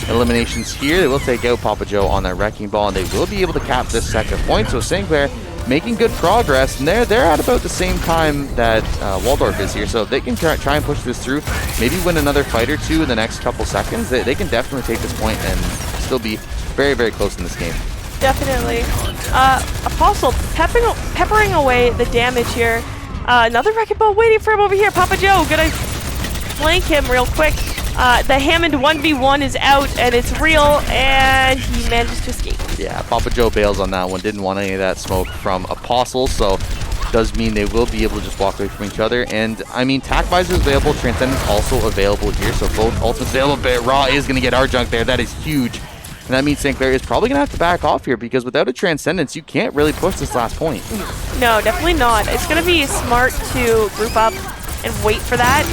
eliminations here. They will take out Papa Joe on that Wrecking Ball, and they will be able to cap this second point. So St. Clair making good progress, and they're at about the same time that Waldorf is here. So if they can try and push this through, maybe win another fight or 2 in the next couple seconds, they can definitely take this point and still be very close in this game. Definitely. Apostle peppering away the damage here. Another Wrecking Ball waiting for him over here. Papa Joe gonna flank him real quick. The Hammond 1v1 is out, and it's real, and he manages to escape. Yeah, Papa Joe bails on that one. Didn't want any of that smoke from Apostle, so does mean they will be able to just walk away from each other. And, I mean, Tac Visor is available. Transcendence also available here, so both ultimates available. But Raw is going to get Arjunk there. That is huge. And that means St. Clair is probably going to have to back off here because without a Transcendence, you can't really push this last point. No, definitely not. It's going to be smart to group up and wait for that,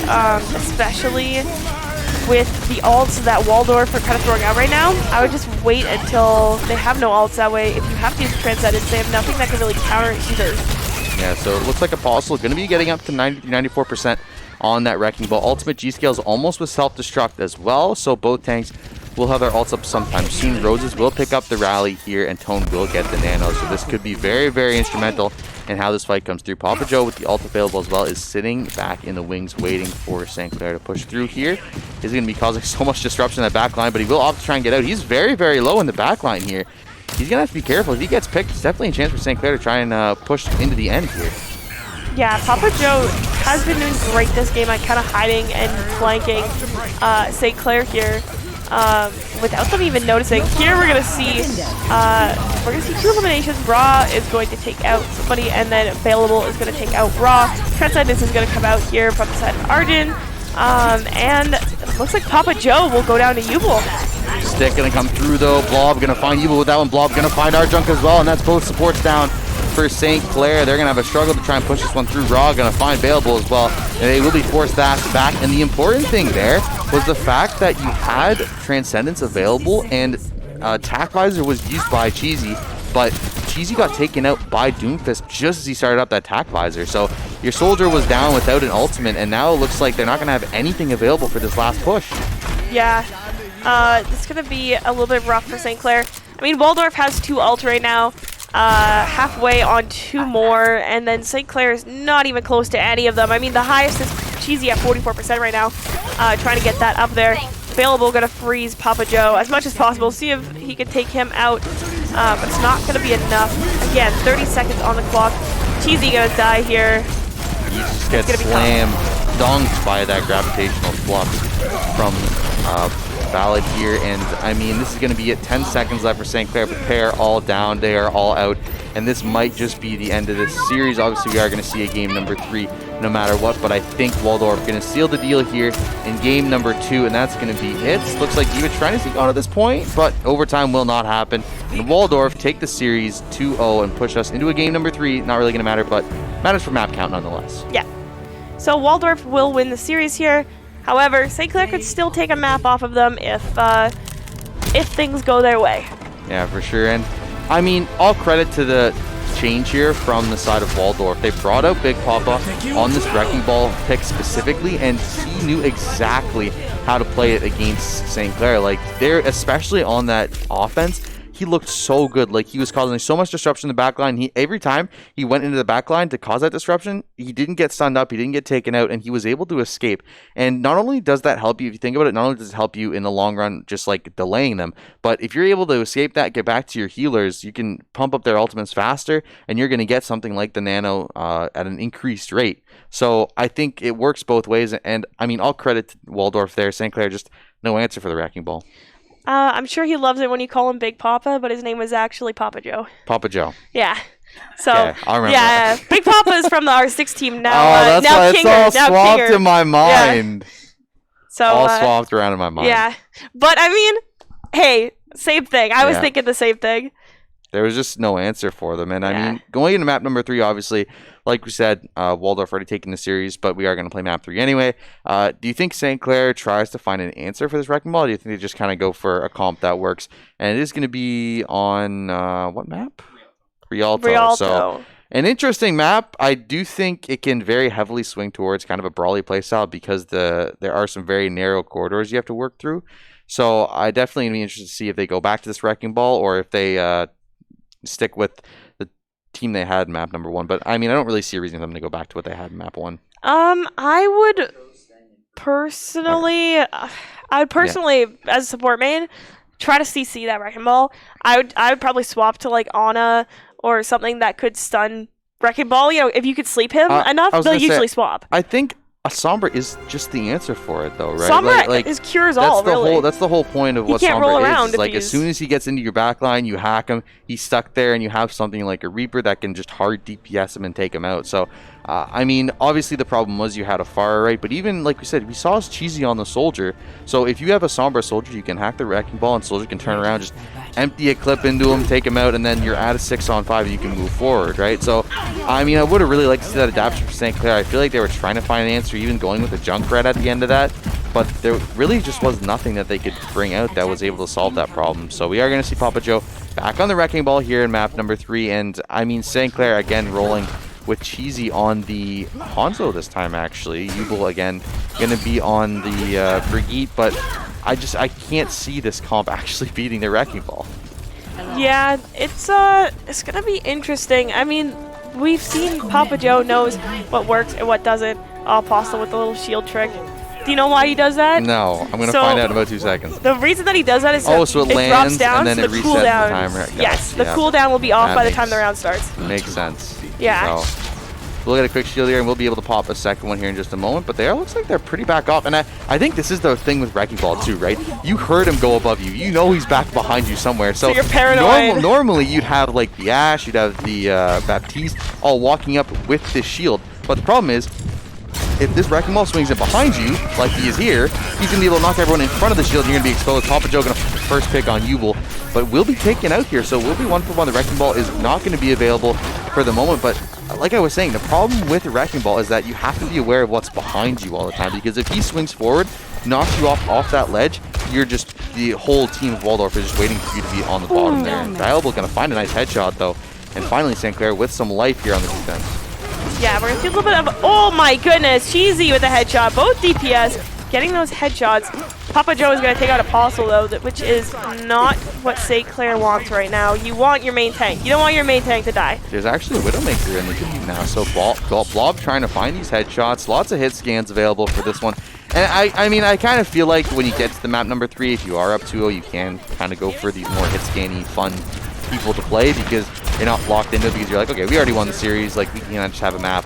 especially with the ults that Waldorf are kind of throwing out right now. I would just wait until they have no ults. That way, if you have to use Transcendence, they have nothing that can really counter either. Yeah, so it looks like Apostle going to be getting up to 94% on that Wrecking Ball. Ultimate G-Scale is almost with self-destruct as well, so both tanks will have their ults up sometime soon. Roses will pick up the rally here, and Tone will get the nano, so this could be very, very instrumental in how this fight comes through. Papa Joe with the ult available as well is sitting back in the wings waiting for St. Clair to push through here. He's going to be causing so much disruption in that back line, but he will opt to try and get out. He's very, very low in the back line here. He's going to have to be careful. If he gets picked, it's definitely a chance for St. Clair to try and push into the end here. Yeah, Papa Joe has been doing great this game at kind of hiding and flanking St. Clair here without them even noticing. Here we're gonna see 2 eliminations. Raw is going to take out somebody, and then Available is going to take out Raw. Transcendence is going to come out here from the side of Arjun, and it looks like Papa Joe will go down to Yubel. Stick gonna come through though. Blob gonna find Yubel with that one. Blob gonna find Arjunk as well, and that's both supports down for St. Clair. They're gonna have a struggle to try and push this one through. Raw gonna find Bailable as well, and they will be forced back. And the important thing there was the fact that you had Transcendence available, and Tac Visor was used by Cheesy, but Cheesy got taken out by Doomfist just as he started up that Tac Visor. So your soldier was down without an ultimate, and now it looks like they're not gonna have anything available for this last push. Yeah. It's going to be a little bit rough for St. Clair. I mean, Waldorf has 2 ults right now, halfway on 2 more, and then St. Clair is not even close to any of them. I mean, the highest is Cheesy at 44% right now, trying to get that up there. Available, going to freeze Papa Joe as much as possible, see if he can take him out, but it's not going to be enough. Again, 30 seconds on the clock. Cheesy going to die here. He just gets slammed, dunked by that gravitational fluff from Valid here, and I mean, this is going to be it. 10 seconds left for St. Clair. Prepare, all down. They are all out, and this might just be the end of this series. Obviously, we are going to see a game number 3 no matter what, but I think Waldorf going to seal the deal here in game number 2, and that's going to be it. Looks like Diva trying to sneak on at this point, but overtime will not happen. And Waldorf take the series 2-0 and push us into a game number 3. Not really going to matter, but matters for map count nonetheless. Yeah. So Waldorf will win the series here. However, St. Clair could still take a map off of them if things go their way. Yeah, for sure. And I mean, all credit to the change here from the side of Waldorf. They brought out Big Papa on this Wrecking Ball pick specifically, and he knew exactly how to play it against St. Clair. Like, they're especially on that offense. He looked so good. Like, he was causing so much disruption in the backline. Every time he went into the backline to cause that disruption, he didn't get stunned up, he didn't get taken out, and he was able to escape. And not only does that help you, if you think about it, not only does it help you in the long run, just like delaying them, but if you're able to escape that, get back to your healers, you can pump up their ultimates faster, and you're going to get something like the nano at an increased rate. So I think it works both ways, and I mean, all credit to Waldorf there. St. Clair, just no answer for the Wrecking Ball. I'm sure he loves it when you call him Big Papa, but his name was actually Papa Joe. Papa Joe. Yeah. So okay, I'll remember that. Big Papa is from the R6 team now. That's now why Kinger, it's all swapped in my mind. Yeah. So all swapped around in my mind. Yeah, but I mean, hey, same thing. I was thinking the same thing. There was just no answer for them, and I mean, going into map number 3, obviously, like we said, Waldorf already taking the series, but we are going to play map 3 anyway. Do you think St. Clair tries to find an answer for this Wrecking Ball, or do you think they just kind of go for a comp that works? And it is going to be on, what map? Rialto. So, an interesting map. I do think it can very heavily swing towards kind of a brawly playstyle because there are some very narrow corridors you have to work through. So, I definitely am interested to see if they go back to this Wrecking Ball, or if they stick with the team they had in map number 1. But I mean, I don't really see a reason for them to go back to what they had in map 1. I would personally, as a support main, try to CC that Wrecking Ball. I would probably swap to like Ana or something that could stun Wrecking Ball. You know, if you could sleep him enough, they'll usually swap. I think a Sombra is just the answer for it, though, right? Sombra is cures all, really. That's the whole point of what can't roll Sombra around is. if Like, as he's- soon as he gets into your backline, you hack him, he's stuck there, and you have something like a Reaper that can just hard DPS him and take him out. So, I mean, obviously the problem was you had a Fire, right? But even, like we said, we saw us cheesy on the Soldier. So if you have a Sombra Soldier, you can hack the Wrecking Ball, and Soldier can turn around, just empty a clip into him, take him out, and then you're at a 6-on-5 and you can move forward, right? So, I mean, I would have really liked to see that adaptation for St. Clair. I feel like they were trying to find an answer, even going with a Junkrat at the end of that, but there really just was nothing that they could bring out that was able to solve that problem. So we are going to see Papa Joe back on the Wrecking Ball here in map number 3, and I mean, St. Clair again rolling with Cheesy on the Hanzo this time, actually. Yubel again going to be on the Brigitte, but I can't see this comp actually beating the Wrecking Ball. Yeah, it's gonna be interesting. I mean, we've seen Papa Joe knows what works and what doesn't. Apostle with the little shield trick. Do you know why he does that? No, I'm gonna find out in about 2 seconds. The reason that he does that is so it drops lands down, and then so it the resets cooldown. the timer. Yes, the Yeah. cooldown will be off That by the makes- time the round starts. Makes sense. Yeah. So, we'll get a quick shield here, and we'll be able to pop a second one here in just a moment. But looks like they're pretty back off. And I think this is the thing with Wrecking Ball, too, right? You heard him go above you. You know he's back behind you somewhere. So you're paranoid. Normally, you'd have, like, the Ashe, you'd have the Baptiste all walking up with this shield. But the problem is, if this Wrecking Ball swings in behind you, like he is here, he's going to be able to knock everyone in front of the shield, and you're going to be exposed. Papa Joe going to first pick on Yubel, but will be taken out here, so will be 1-for-1. The Wrecking Ball is not going to be available for the moment, but like I was saying, the problem with the Wrecking Ball is that you have to be aware of what's behind you all the time, because if he swings forward, knocks you off that ledge, you're just, the whole team of Waldorf is just waiting for you to be on the bottom there. Dialable going to find a nice headshot, though, and finally St. Clair with some life here on the defense. Yeah, we're gonna see a little bit of, oh my goodness, Cheesy with a headshot. Both DPS getting those headshots. Papa Joe is gonna take out Apostle though, which is not what St. Clair wants right now. You want your main tank. You don't want your main tank to die. There's actually a Widowmaker in the team now, so Blob trying to find these headshots. Lots of hit scans available for this one. And I mean, I kind of feel like when you get to the map number 3, if you are up 2-0, you can kind of go for these more hit scanny, fun people to play, because you're not locked into it, because you're like, okay, we already won the series, like we can just have a map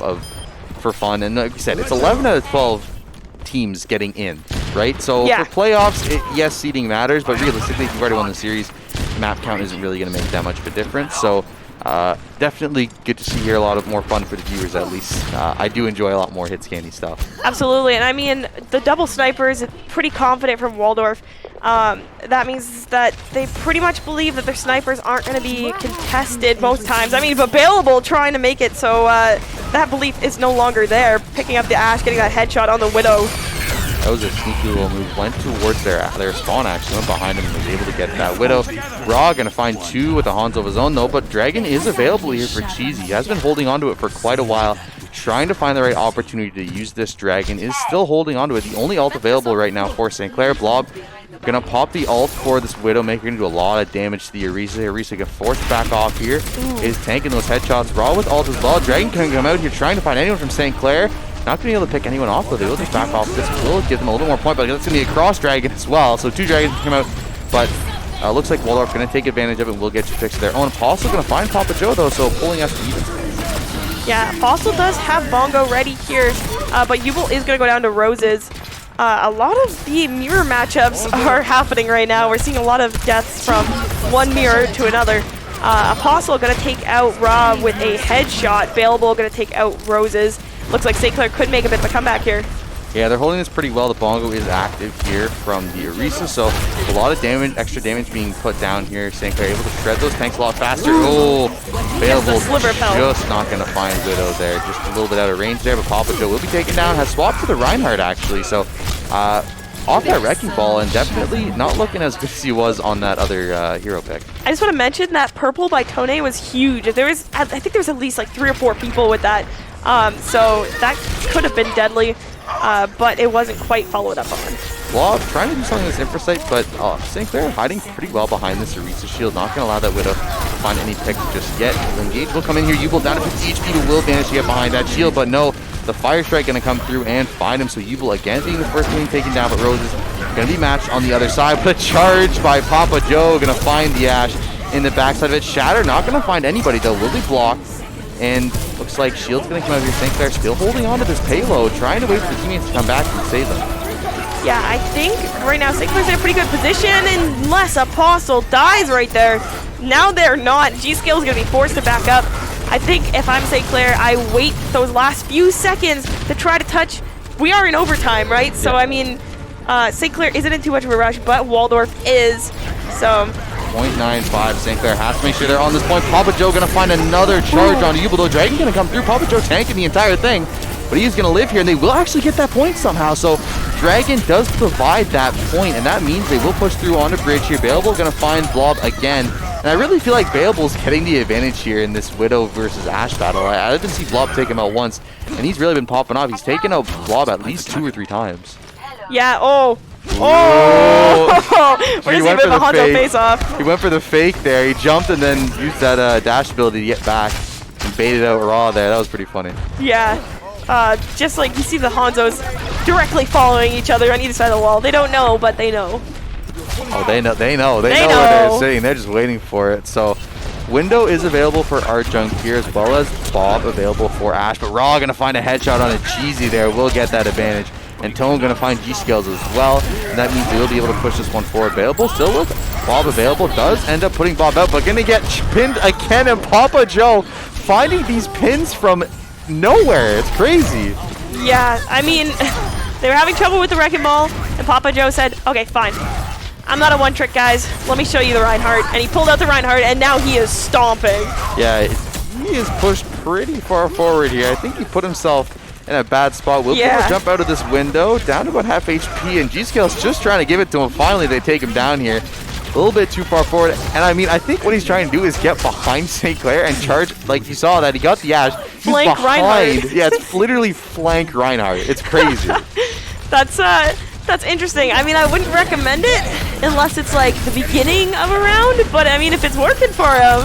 for fun. And like we said, it's 11 out of 12 teams getting in, right? So yeah. For playoffs, yes, seeding matters, but realistically, if you've already won the series, map count isn't really going to make that much of a difference. So definitely good to see here, a lot of more fun for the viewers at least. I do enjoy a lot more hit scanny stuff. Absolutely, and I mean, the double sniper is pretty confident from Waldorf. That means that they pretty much believe that their snipers aren't going to be contested most times. I mean, available trying to make it so that belief is no longer there. Picking up the Ashe, getting that headshot on the Widow. That was a sneaky little move. Went towards their spawn, actually. Went behind him and was able to get that Widow. Raw going to find 2 with the Hanzo of his own, though. But Dragon is available here for Cheesy. He has been holding onto it for quite a while. Trying to find the right opportunity to use this Dragon. Is still holding onto it. The only ult available right now for St. Clair. Blob going to pop the ult for this Widowmaker. Going to do a lot of damage to the Orisa. Orisa gets forced back off here. Is tanking those headshots. Raw with ult as well. Dragon can come out here trying to find anyone from St. Clair. Not being able to pick anyone off, though. They will just back off. This will give them a little more point, but that's going to be a cross Dragon as well. So 2 Dragons come out, but looks like Waldorf going to take advantage of it and will get you fixed their own. Apostle going to find Papa Joe, though, so pulling us to even. Yeah, Apostle does have Bongo ready here, but Yubel is going to go down to Roses. A lot of the mirror matchups are happening right now. We're seeing a lot of deaths from one mirror to another. Apostle going to take out Ra with a headshot. Bailable going to take out Roses. Looks like St. Clair could make a bit of a comeback here. Yeah, they're holding this pretty well. The Bongo is active here from the Orisa, so a lot of damage, extra damage being put down here. St. Clair able to shred those tanks a lot faster. Oh, available, just not going to find Widow there. Just a little bit out of range there, but Papa Joe will be taken down. Has swapped to the Reinhardt, actually, so off that Wrecking Ball, and definitely not looking as good as he was on that other hero pick. I just want to mention that purple by Tone was huge. I think there was at least like 3 or 4 people with that. So that could have been deadly, but it wasn't quite followed up on. Blob trying to do something with this Infrasight, but St. Clair hiding pretty well behind this Orisa shield. Not going to allow that Widow to find any picks just yet. Engage will come in here. Yubel down to 50 HP, will manage to get behind that shield, but no. The Fire Strike going to come through and find him, so Yubel again being the first one taken down, but Rose is going to be matched on the other side. But a charge by Papa Joe, going to find the Ashe in the backside of it. Shatter not going to find anybody, though. Will be blocked. And looks like Shield's going to come out here. St. Clair still holding on to this payload, trying to wait for the teammates to come back and save them. Yeah, I think right now St. Clair's in a pretty good position unless Apostle dies right there. Now they're not. G-Skill's going to be forced to back up. I think if I'm St. Clair, I wait those last few seconds to try to touch. We are in overtime, right? So, I mean, St. Clair isn't in too much of a rush, but Waldorf is. So 0.95. St. Clair has to make sure they're on this point. Papa Joe going to find another charge on Yubel, though. Dragon going to come through. Papa Joe tanking the entire thing. But he's going to live here, and they will actually get that point somehow. So Dragon does provide that point, and that means they will push through onto bridge here. Bayable going to find Blob again. And I really feel like Bayable's getting the advantage here in this Widow versus Ashe battle. I didn't see Blob take him out once, and he's really been popping off. He's taken out Blob at least 2 or 3 times. yeah, oh. We're He going to see a went bit for of a the Hanzo fake. face-off. He went for the fake there. He jumped and then used that dash ability to get back and baited out Raw there. That was pretty funny. Yeah. Just like you see the Hanzos directly following each other on either side of the wall. They don't know, but they know. Oh, they know where they're sitting. They're just waiting for it. So Window is available for Arjunk here, as well as Bob available for Ashe. But Raw going to find a headshot on a Cheesy there. Will get that advantage. And Tone going to find G-Skills as well. And that means they will be able to push this one forward. Available still with Bob available. Does end up putting Bob out, but going to get pinned again. And Papa Joe finding these pins from nowhere. It's crazy. Yeah, I mean, they were having trouble with the Wrecking Ball, and Papa Joe said, okay, fine. I'm not a one-trick, guys. Let me show you the Reinhardt. And he pulled out the Reinhardt, and now he is stomping. Yeah, he is pushed pretty far forward here. I think he put himself in a bad spot. Will be able to jump out of this window, down to about half HP, and G-Skill's just trying to give it to him. Finally, they take him down here. A little bit too far forward. And I mean, I think what he's trying to do is get behind St. Clair and charge, like you saw that he got the Ashe. He's flank behind. Reinhardt. Yeah, it's literally flank Reinhardt. It's crazy. That's interesting. I mean, I wouldn't recommend it unless it's like the beginning of a round, but I mean, if it's working for him,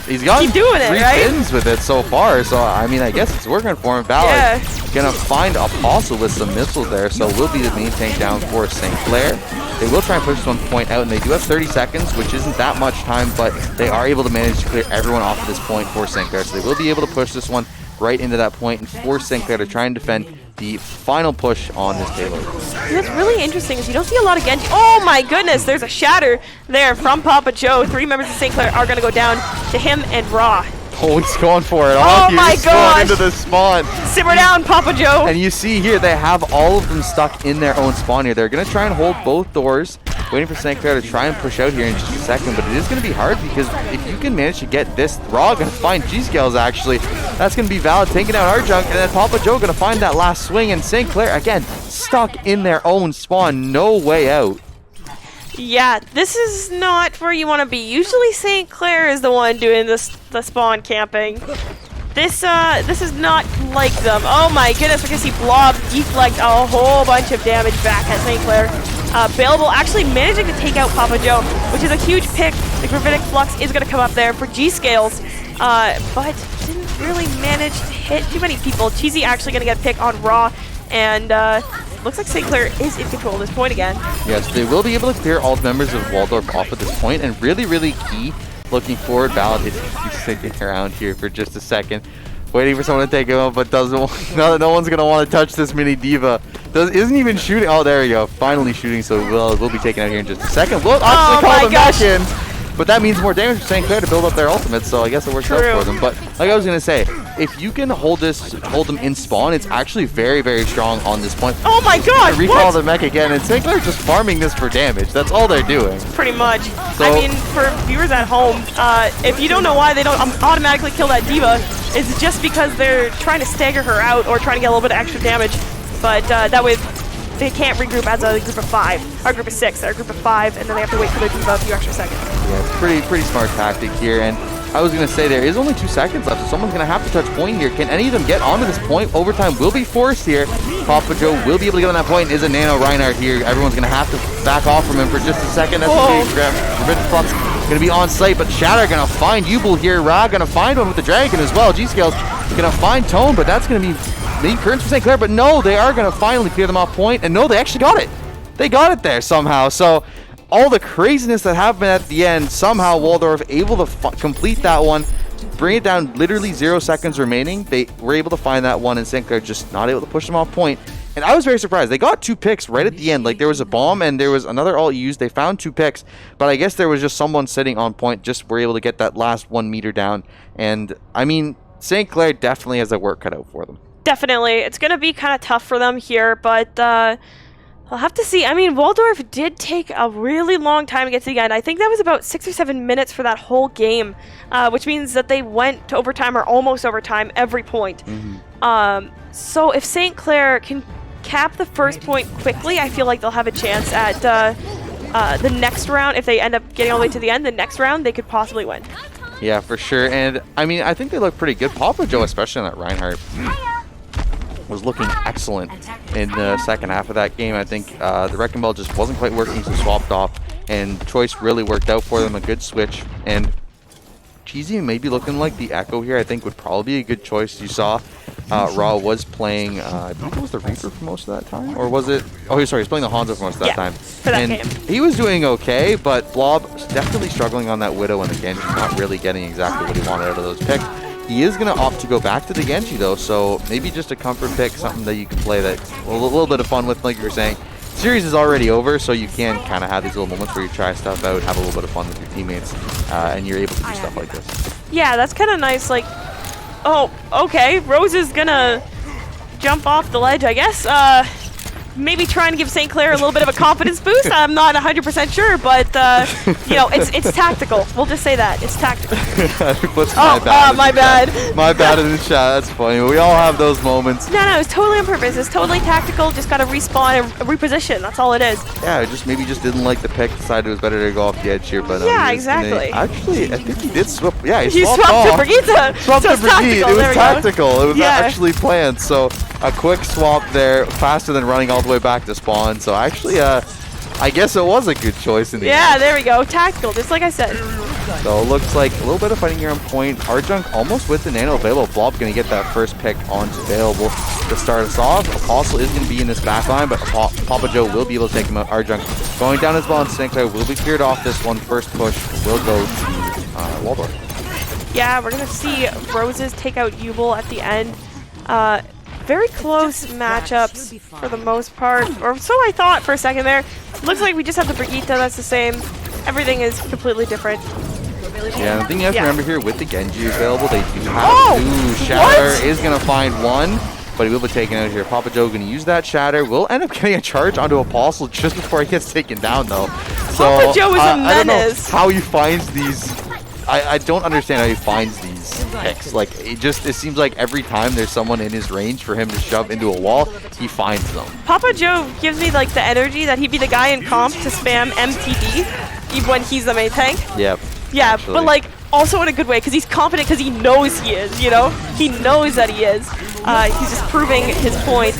He's got keep doing it, 3 right? pins with it so far, so I mean, I guess it's working for him. Ballard gonna find Apostle with some missiles there, so will be the main tank down for St. Clair. They will try and push this one point out, and they do have 30 seconds, which isn't that much time, but they are able to manage to clear everyone off of this point for St. Clair, so they will be able to push this one right into that point and force St. Clair to try and defend the final push on this payload. What's really interesting is you don't see a lot of Genji. Oh my goodness, there's a shatter there from Papa Joe. 3 members of St. Clair are going to go down to him and Raw. Oh, he's going for it. Oh my He's going gosh. into the spawn. Simmer down, Papa Joe. And you see here, they have all of them stuck in their own spawn here. They're going to try and hold both doors, waiting for St. Clair to try and push out here in just a second. But it is going to be hard because if you can manage to get this, Raw going to find G-Scales actually. That's going to be Valid taking out Arjunk. And then Papa Joe going to find that last swing. And St. Clair, again, stuck in their own spawn. No way out. Yeah, this is not where you want to be. Usually St. Clair is the one doing the spawn camping. This is not like them. Oh my goodness, we're going to see Blob deflect a whole bunch of damage back at St. Clair. Bayable actually managing to take out Papa Joe, which is a huge pick. The Gravitic Flux is going to come up there for G-Scales, but didn't really manage to hit too many people. Cheesy actually going to get a pick on Raw, and looks like St. Clair is in control of this point again. Yes, they will be able to clear all the members of Waldorf off at this point, and really, really key looking forward. Ballad is sticking around here for just a second, waiting for someone to take him out, but doesn't. No one's gonna want to touch this mini diva. Isn't even shooting. Oh, there we go. Finally shooting. So we'll be taken out here in just a second. We'll actually call them back in. But that means more damage for St. Clair to build up their ultimates, so I guess it works out for them. But like I was gonna say, if you can hold them in spawn, it's actually very, very strong on this point. Oh my god! Recall the mech again, and St. Clair just farming this for damage. That's all they're doing. Pretty much. So, I mean, for viewers at home, if you don't know why they don't automatically kill that diva, it's just because they're trying to stagger her out or trying to get a little bit of extra damage. But that way, they can't regroup as a group of 5, or a group of 6. They're a group of 5, and then they have to wait for their diva a few extra seconds. Yeah, it's pretty smart tactic here. And I was going to say there is only 2 seconds left, so someone's going to have to touch point here. Can any of them get onto this point? Overtime will be forced here. Papa Joe will be able to get on that point. Is a Nano Reinhardt here. Everyone's going to have to back off from him for just a second. That's the Red Flux going to be on site, but Shatter going to find Yubel here. Ra going to find one with the Dragon as well. G-Scales going to find Tone, but that's going to be the currents for St. Clair. But no, they are going to finally clear them off point. And no, they actually got it. They got it there somehow. So all the craziness that happened at the end, somehow Waldorf able to complete that one. bring it down, literally 0 seconds remaining. They were able to find that one, and St. Clair just not able to push them off point. And I was very surprised. They got 2 picks right at the end. Like, there was a bomb and there was another ult used. They found 2 picks, but I guess there was just someone sitting on point, just were able to get that last 1 meter down. And, I mean, St. Clair definitely has their work cut out for them. Definitely. It's going to be kind of tough for them here, but I'll have to see. I mean, Waldorf did take a really long time to get to the end. I think that was about 6 or 7 minutes for that whole game, which means that they went to overtime or almost overtime every point. So if St. Clair can cap the first point quickly, I feel like they'll have a chance at the next round. If they end up getting all the way to the end, the next round, they could possibly win. Yeah, for sure. And, I mean, I think they look pretty good. Papa Joe, especially on that Reinhardt, was looking excellent in the second half of that game. I think the Wrecking Ball just wasn't quite working, so swapped off, and choice really worked out for them, a good switch. And Cheesy maybe looking like the Echo here, I think would probably be a good choice. You saw Raw was playing, I believe it was the Reaper for most of that time, or was it? Oh, sorry, he was playing the Hanzo for most of that time. For that game. He was doing okay, but Blob definitely struggling on that Widow, and again, he's not really getting exactly what he wanted out of those picks. He is going to opt to go back to the Genji, though, so maybe just a comfort pick, something that you can play that a little bit of fun with, like you were saying. Series is already over, so you can kind of have these little moments where you try stuff out, have a little bit of fun with your teammates, and you're able to do stuff like this. Yeah, that's kind of nice. Like, oh, okay, Rose is going to jump off the ledge, I guess. Maybe trying to give St. Clair a little bit of a confidence boost. I'm not 100% sure, but you know, it's tactical. We'll just say that it's tactical. My bad. My bad in the chat. That's funny. We all have those moments. No, it's totally on purpose. It's totally tactical. Just gotta respawn and reposition. That's all it is. Yeah, maybe just didn't like the pick. Decided it was better to go off the edge here. But yeah, exactly. Actually, I think he did swap. Yeah, he swapped off. to Brigitte. Swapped to Brigitte. It was tactical. It was yeah. actually planned. So a quick swap there, faster than running all the way back to spawn. So actually, I guess it was a good choice in the end. Yeah, there we go. Tactical, just like I said. So it looks like a little bit of fighting here on point. Arjunk almost with the nano available. Blob going to get that first pick on available to start us off. Apostle is going to be in this back line, but Papa Joe will be able to take him out. Arjunk going down as well, and St. Clair will be cleared off this one. First push will go to Waldorf. Yeah, we're going to see Roses take out Yubel at the end. Very close matchups for the most part, or so I thought for a second there. Looks like we just have the Brigitte, that's the same. Everything is completely different. Yeah, the thing you have to remember here with the Genji available, they do have Shatter is going to find one, but he will be taken out here. Papa Joe going to use that Shatter. Will end up getting a charge onto Apostle just before he gets taken down, though. So, Papa Joe is a menace. I don't know how he finds these. I don't understand how he finds these picks. Like, it seems like every time there's someone in his range for him to shove into a wall, he finds them. Papa Joe gives me like the energy that he'd be the guy in comp to spam MTD even when he's the main tank. Yep. Yeah, actually. But like also in a good way because he's confident because he knows he is, you know? He knows that he is. He's just proving his point.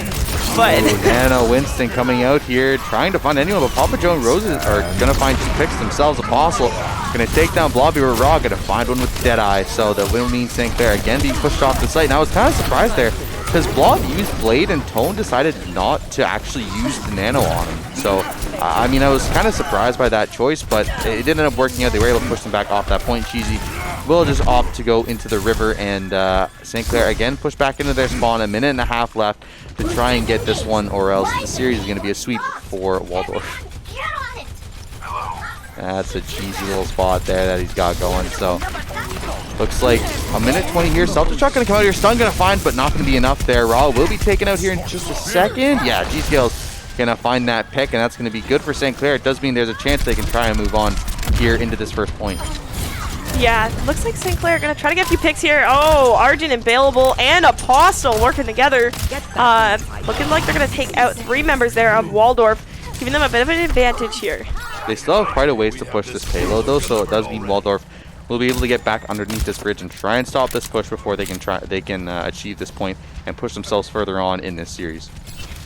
But Nano Winston coming out here trying to find anyone, but Papa Joe and Roses are going to find 2 picks themselves. Apostle going to take down Blobby or Raw, going to find one with Deadeye, so that will mean St. Clair again being pushed off the site. And I was kind of surprised there because Blob used Blade and Tone decided not to actually use the Nano on him. So, I mean, I was kind of surprised by that choice, but it did end up working out. They were able to push them back off that point. Cheesy will just opt to go into the river, and St. Clair again push back into their spawn. A minute and a half left to try and get this one, or else the series is going to be a sweep for Waldorf. That's a cheesy little spot there that he's got going. So looks like a minute 20 here. Self-destruct going to come out here. Stun going to find, but not going to be enough there. Raw will be taken out here in just a second. Yeah, G-Skills going to find that pick, and that's going to be good for St. Clair. It does mean there's a chance they can try and move on here into this first point. yeah, looks like St. Clair going to try to get a few picks here. Oh, Argent and Bailable and Apostle working together. Looking like they're going to take out 3 members there of Waldorf, giving them a bit of an advantage here. They still have quite a ways to push this payload, though, so it does mean Waldorf will be able to get back underneath this bridge and try and stop this push before they can achieve this point and push themselves further on in this series.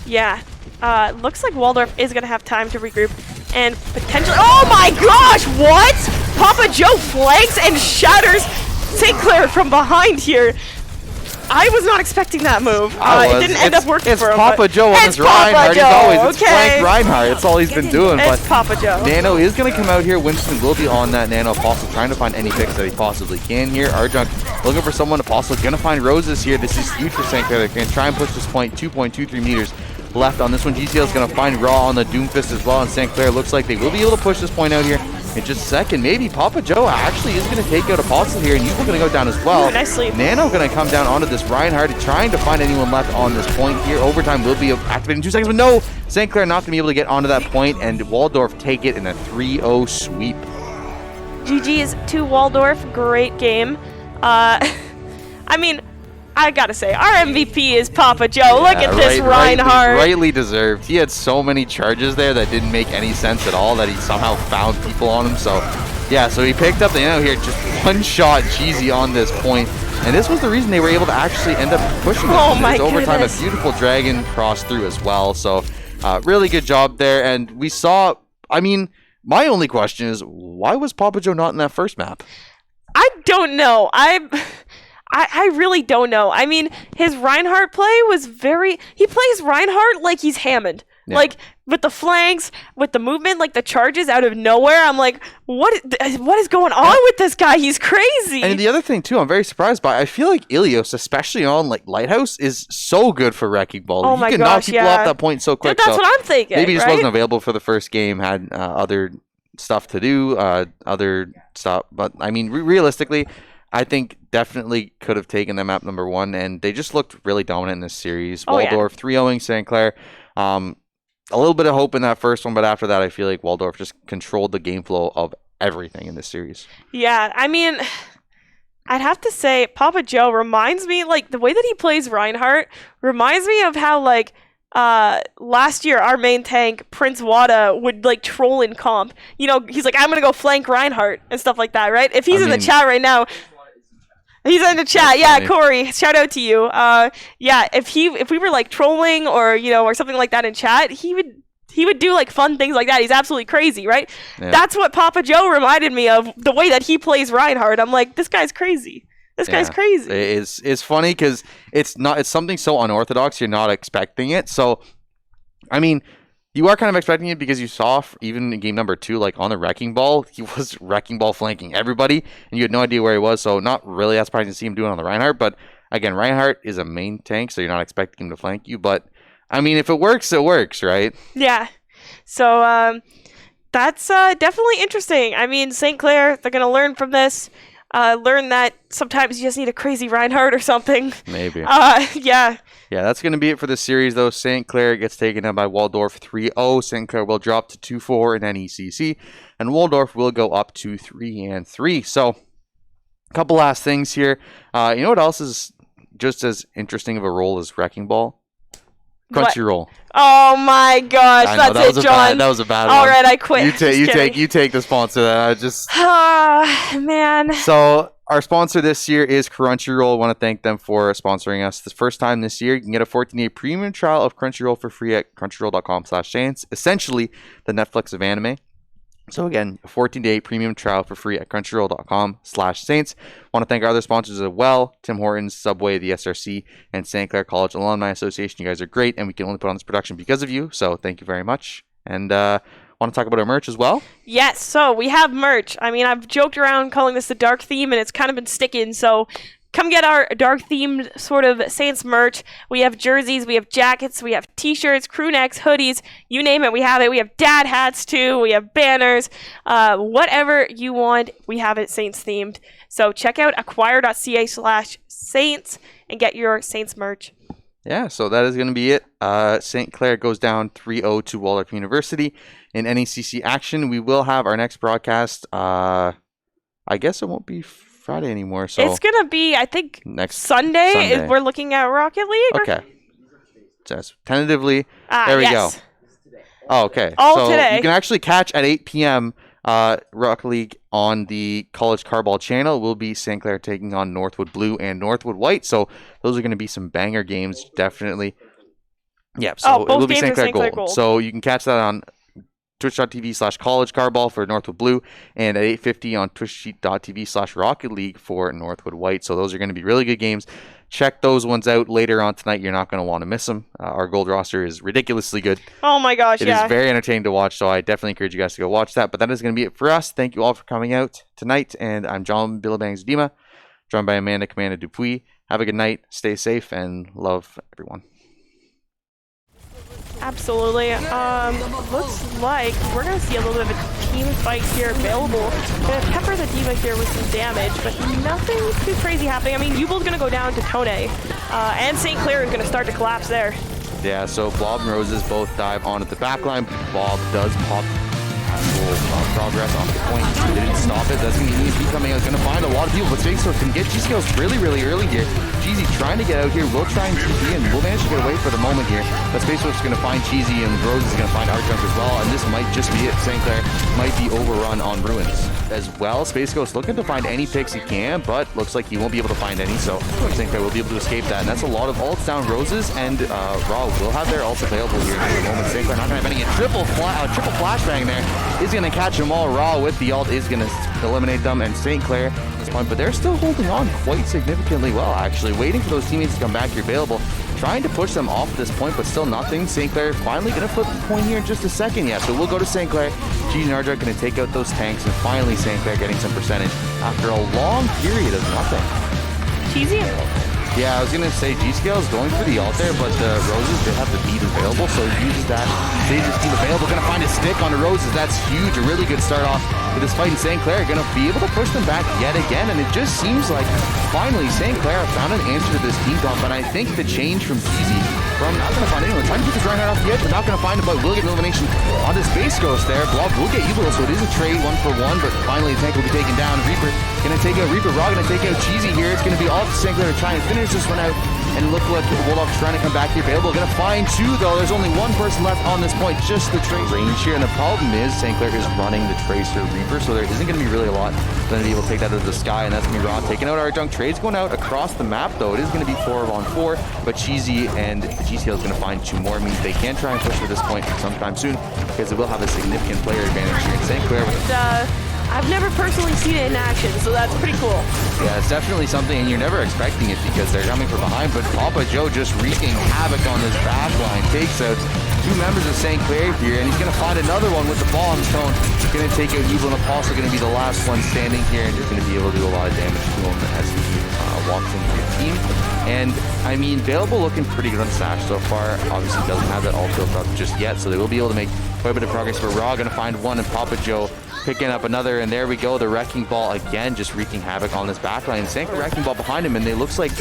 Yeah, looks like Waldorf is going to have time to regroup and potentially... Oh my gosh, what? Papa Joe flanks and shatters St. Clair from behind here. I was not expecting that move. It didn't end up working for him. It's Papa Joe on his Reinhardt. It's Flank Reinhardt. That's all he's been doing. It's Papa Joe. Nano is going to come out here. Winston will be on that Nano. Apostle trying to find any picks that he possibly can here. Arjunk looking for someone. Apostle going to find Roses here. This is huge for St. Clair. They're going to try and push this point. 2.23 meters left on this one. GCL is going to find Raw on the Doomfist as well. And St. Clair looks like they will be able to push this point out here in just a second. Maybe Papa Joe actually is going to take out Apostle here, and he's going to go down as well. Ooh, nice sleep. Nano going to come down onto this Reinhardt, trying to find anyone left on this point here. Overtime will be activated in 2 seconds, but no! St. Clair not going to be able to get onto that point, and Waldorf take it in a 3-0 sweep. GG's to Waldorf. Great game. I mean, I gotta say, our MVP is Papa Joe. Look at this Reinhardt. Rightly deserved. He had so many charges there that didn't make any sense at all that he somehow found people on him. So, yeah, so he picked up the Nano here, just one shot cheesy on this point. And this was the reason they were able to actually end up pushing it. Oh my overtime, goodness. a beautiful dragon cross through as well. So, really good job there. And we saw, I mean, my only question is, why was Papa Joe not in that first map? I don't know. I really don't know. I mean, his Reinhardt play was he plays Reinhardt like he's Hammond. Yeah. Like, with the flanks, with the movement, like the charges out of nowhere. I'm like, what is going on with this guy? He's crazy. And the other thing, too, I'm very surprised by, I feel like Ilios, especially on like Lighthouse, is so good for wrecking ball. Oh my you can gosh, knock people off that point so quick. That's what I'm thinking. Maybe he just right? wasn't available for the first game, had other stuff to do, other stuff. But, I mean, realistically, I think definitely could have taken them map number 1, and they just looked really dominant in this series. Waldorf 3-0ing St. Clair. A little bit of hope in that first one, but after that, I feel like Waldorf just controlled the game flow of everything in this series. Yeah, I mean, I'd have to say Papa Joe reminds me, like, the way that he plays Reinhardt reminds me of how, like, last year our main tank Prince Wada would like troll in comp. You know, he's like, I'm gonna go flank Reinhardt and stuff like that, right? If he's in the chat right now, he's in the chat. Yeah, funny. Corey, shout out to you. Yeah, if we were like trolling or or something like that in chat, he would do like fun things like that. He's absolutely crazy, right? Yeah. That's what Papa Joe reminded me of, the way that he plays Reinhardt. I'm like, this guy's crazy. This guy's crazy. It's funny because it's something so unorthodox. You're not expecting it. So, I mean, you are kind of expecting it because you saw even in game number 2, like on the wrecking ball, he was wrecking ball flanking everybody, and you had no idea where he was. So, not really that surprising to see him doing it on the Reinhardt. But again, Reinhardt is a main tank, so you're not expecting him to flank you. But I mean, if it works, it works, right? Yeah. So that's definitely interesting. I mean, St. Clair, they're gonna learn from this. Learn that sometimes you just need a crazy Reinhardt or something. Maybe. Yeah. Yeah, that's going to be it for this series, though. St. Clair gets taken down by Waldorf 3-0. St. Clair will drop to 2-4 in NECC, and Waldorf will go up to 3-3. So, a couple last things here. You know what else is just as interesting of a role as Wrecking Ball? Crunchyroll. Oh my gosh, that's it, John. That was a bad one. All right, I quit. You take the sponsor. I just. Man. So our sponsor this year is Crunchyroll. I want to thank them for sponsoring us. The first time this year, you can get a 14-day premium trial of Crunchyroll for free at crunchyroll.com/Saints. Essentially, the Netflix of anime. So again, a 14-day premium trial for free at crunchyroll.com/Saints. Want to thank our other sponsors as well: Tim Hortons, Subway, the SRC, and St. Clair College Alumni Association. You guys are great, and we can only put on this production because of you. So thank you very much. And want to talk about our merch as well? Yes. So we have merch. I mean, I've joked around calling this the dark theme, and it's kind of been sticking. So come get our dark-themed sort of Saints merch. We have jerseys, we have jackets, we have t-shirts, crew necks, hoodies, you name it, we have it. We have dad hats too, we have banners, whatever you want, we have it Saints-themed. So check out acquire.ca/Saints and get your Saints merch. Yeah, so that is going to be it. St. Clair goes down 3-0 to Waldorf University in NECC action. We will have our next broadcast. I guess it won't be Friday anymore, so it's gonna be, I think, next Sunday. We're looking at Rocket League. Okay, just tentatively. There we go. Oh, okay. All today. You can actually catch at 8 p.m. Rocket League on the College Carball channel. Will be St. Clair taking on Northwood Blue and Northwood White. So those are going to be some banger games, definitely. Yeah. So it will be St. Clair Gold. So you can catch that on twitch.tv/collegecarball for Northwood Blue, and at 8:50 on twitch.tv/Rocket League for Northwood White. So those are going to be really good games. Check those ones out later on tonight. You're not going to want to miss them. Our gold roster is ridiculously good. Oh my gosh, It is very entertaining to watch, so I definitely encourage you guys to go watch that. But that is going to be it for us. Thank you all for coming out tonight, and I'm John Billabangs Dima, joined by Amanda Dupuis. Have a good night, stay safe, and love everyone. Absolutely. Looks like we're going to see a little bit of a team fight here available. Gonna pepper the Diva here with some damage, but nothing too crazy happening. I mean, Ubel's going to go down to Tone, and St. Clair is going to start to collapse there. Yeah, so Blob and Roses both dive onto the backline. Blob does pop progress off the point. They didn't stop it. That's going to be EMP coming out. Going to find a lot of people, but Space Force can get G-Skills really early here. Cheesy trying to get out here. Will try and TP, and will manage to get away for the moment here. But Space Force is going to find Cheesy, and Rose is going to find Artjunk as well. And this might just be it. St. Clair might be overrun on Ruins as well. Space Ghost looking to find any picks he can, but looks like he won't be able to find any. So St. Clair will be able to escape that. And that's a lot of ults down Roses, and Raw will have their ults available here in the moment. St. Clair not going to have any. A triple flashbang there is going to catch them all. Raw with the ult is going to eliminate them, and St. Clair at this point, but they're still holding on quite significantly well, actually, waiting for those teammates to come back here available, trying to push them off at this point, but still nothing. St. Clair finally going to flip the point here in just a second. Yeah, so we'll go to St. Clair. Cheesy and Arjunk going to take out those tanks, and finally St. Clair getting some percentage after a long period of nothing. Cheesy? Yeah, I was going to say G-Scale is going for the ult there, but the Roses did have the beat available, so he uses that. Saves his team available. Going to find a stick on the Roses. That's huge. A really good start off with this fight, and St. Clair going to be able to push them back yet again, and it just seems like finally St. Clair found an answer to this team comp, and I think the change from Cheesy from not going to find anyone, trying to keep his Reinhardt off the edge, but not going to find him, but will get an elimination on this Space Ghost there. Blob will get Evil, so it is a trade 1-for-1, but finally the tank will be taken down. Reaper going to take out Reaper. Raw going to take out Cheesy here. It's going to be all to St. Clair to try and finish this one out. And look like Waldorf's trying to come back here available. Going to find two, though. There's only one person left on this point. Just the Tracer range here. And the problem is St. Clair is running the Tracer Reaper, so there isn't going to be really a lot going to be able to take that out of the sky. And that's going to be Raw taking out Arjunk. Trades going out across the map, though. It is going to be 4-on-4. But Cheesy and GCL is going to find two more. It means they can try and push to this point sometime soon, because it will have a significant player advantage here. And St. Clair with I've never personally seen it in action, so that's pretty cool. Yeah, it's definitely something, and you're never expecting it because they're coming from behind, but Papa Joe just wreaking havoc on this back line. Takes out two members of St. Clair here, and he's going to find another one with the bombs. Tone going to take out Evil, and Apostle going to be the last one standing here, and just going to be able to do a lot of damage to him as he walks into the team. And, I mean, Available looking pretty good on Sash so far. Obviously doesn't have that ult built up just yet, so they will be able to make quite a bit of progress. But Raw going to find one, and Papa Joe picking up another, and there we go. The Wrecking Ball again, just wreaking havoc on this backline. Sank the Wrecking Ball behind him, and it looks like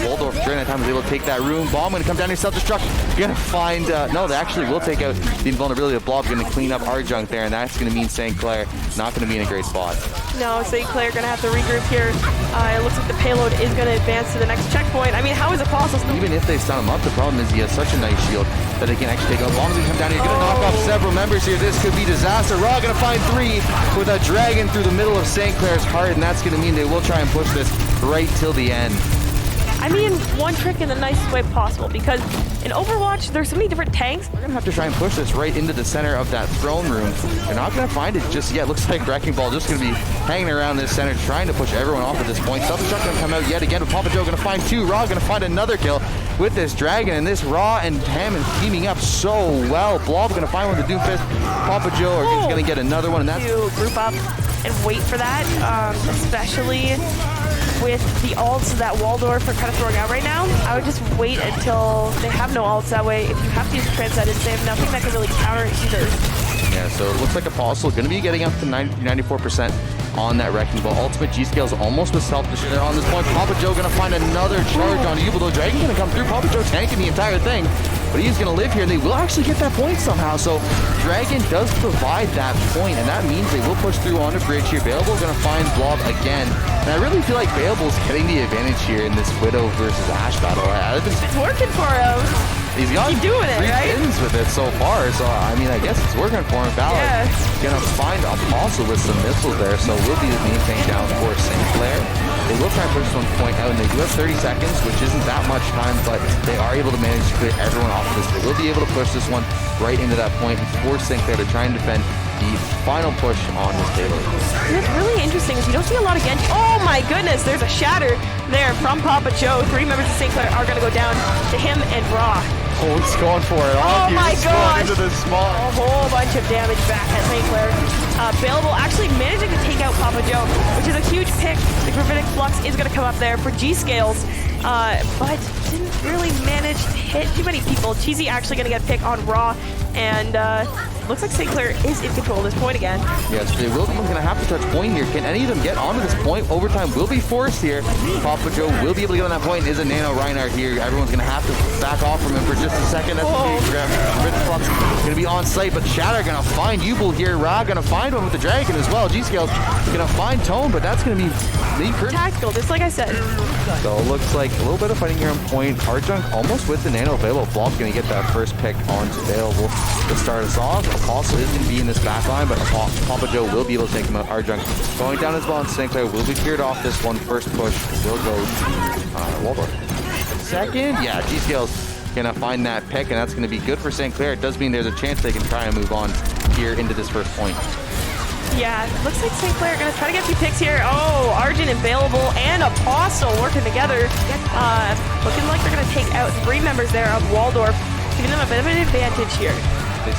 Waldorf during that time was able to take that room. Bomb going to come down here, self-destruct. Going to find, no, they actually will take out the invulnerability of Blob. Going to clean up Arjunk there, and that's going to mean St. Clair not going to be in a great spot. No, St. Clair going to have to regroup here. It looks like the payload is going to advance to the next checkpoint. I mean, how is it possible? Even if they stun him up, the problem is he has such a nice shield that they can actually take out. Bomb's going to come down here. Going to knock off several members here. This could be disaster. Raw going to find three with a dragon through the middle of St. Clair's heart, and that's going to mean they will try and push this right till the end. I mean, one trick in the nicest way possible, because in Overwatch, there's so many different tanks. We're going to have to try and push this right into the center of that throne room. They're not going to find it just yet. Looks like Wrecking Ball just going to be hanging around this center, trying to push everyone off at this point. Self-destruct going to come out yet again, with Papa Joe going to find two. Raw going to find another kill with this dragon, and this Raw and Hammond teaming up so well. Blob going to find one with the Doomfist. Papa Joe are going to get another one, and that's... To group up and wait for that, especially with the ults that Waldorf are kind of throwing out right now. I would just wait until they have no ults. That way, if you have to use Transcendence, they have nothing that can really counter it either. Yeah, so it looks like Apostle going to be getting up to 94% on that Wrecking Ball. Ultimate G-Scales almost with self-destruct on this point. Papa Joe going to find another charge on Evil, though. Dragon going to come through. Papa Joe tanking the entire thing, but he's going to live here, and they will actually get that point somehow. So Dragon does provide that point, and that means they will push through on the bridge here. Bayable going to find Blob again, and I really feel like Bayable's getting the advantage here in this Widow versus Ashe battle. It's working for him. He's got Keep doing it, 3 right? wins with it so far, so I mean, I guess it's working for him. Valor gonna find Apostle with some missiles there, so will be the main tank down for St. Clair. They will try to push this one point out, and they do have 30 seconds, which isn't that much time, but they are able to manage to clear everyone off of this. They will be able to push this one right into that point and force St. Clair to try and defend the final push on this payload. What's really interesting is you don't see a lot of Genji. Oh my goodness, there's a shatter there from Papa Joe. 3 members of St. Clair are going to go down to him and Raw. Oh, he's going for it. Oh my gosh. Into the spot. A whole bunch of damage back at St. Clair. Baleable actually managing to take out Papa Joe, which is a huge pick. The Gravitic Flux is going to come up there for G-Scales, but didn't really manage to hit too many people. Cheesy actually going to get a pick on Raw, and looks like St. Clair is in control of this point again. Yes, they will be going to have to touch point here. Can any of them get onto this point? Overtime will be forced here. Papa Joe will be able to get on that point. Is a Nano Reinhardt here. Everyone's going to have to back off from him for just a second. That's going to be on site, but Shatter going to find Yubel here. Ra going to find one with the Dragon as well. G-Scales going to find Tone, but that's going to be tactical, just like I said. So it looks like a little bit of fighting here on point. Arjunk almost with the Nano available. Blob's going to get that first pick onto available to start us off. Apostle is going to be in this back line, but Papa Joe will be able to take him out. Arjunk going down as well, and St. Clair will be cleared off this one. First push will go Waldorf. Second, yeah, G-Scales gonna find that pick, and that's gonna be good for St. Clair. It does mean there's a chance they can try and move on here into this first point. Yeah, looks like St. Clair are gonna try to get 2 picks here. Oh, Argent available and Apostle working together. Looking like they're gonna take out 3 members there of Waldorf, giving them a bit of an advantage here. They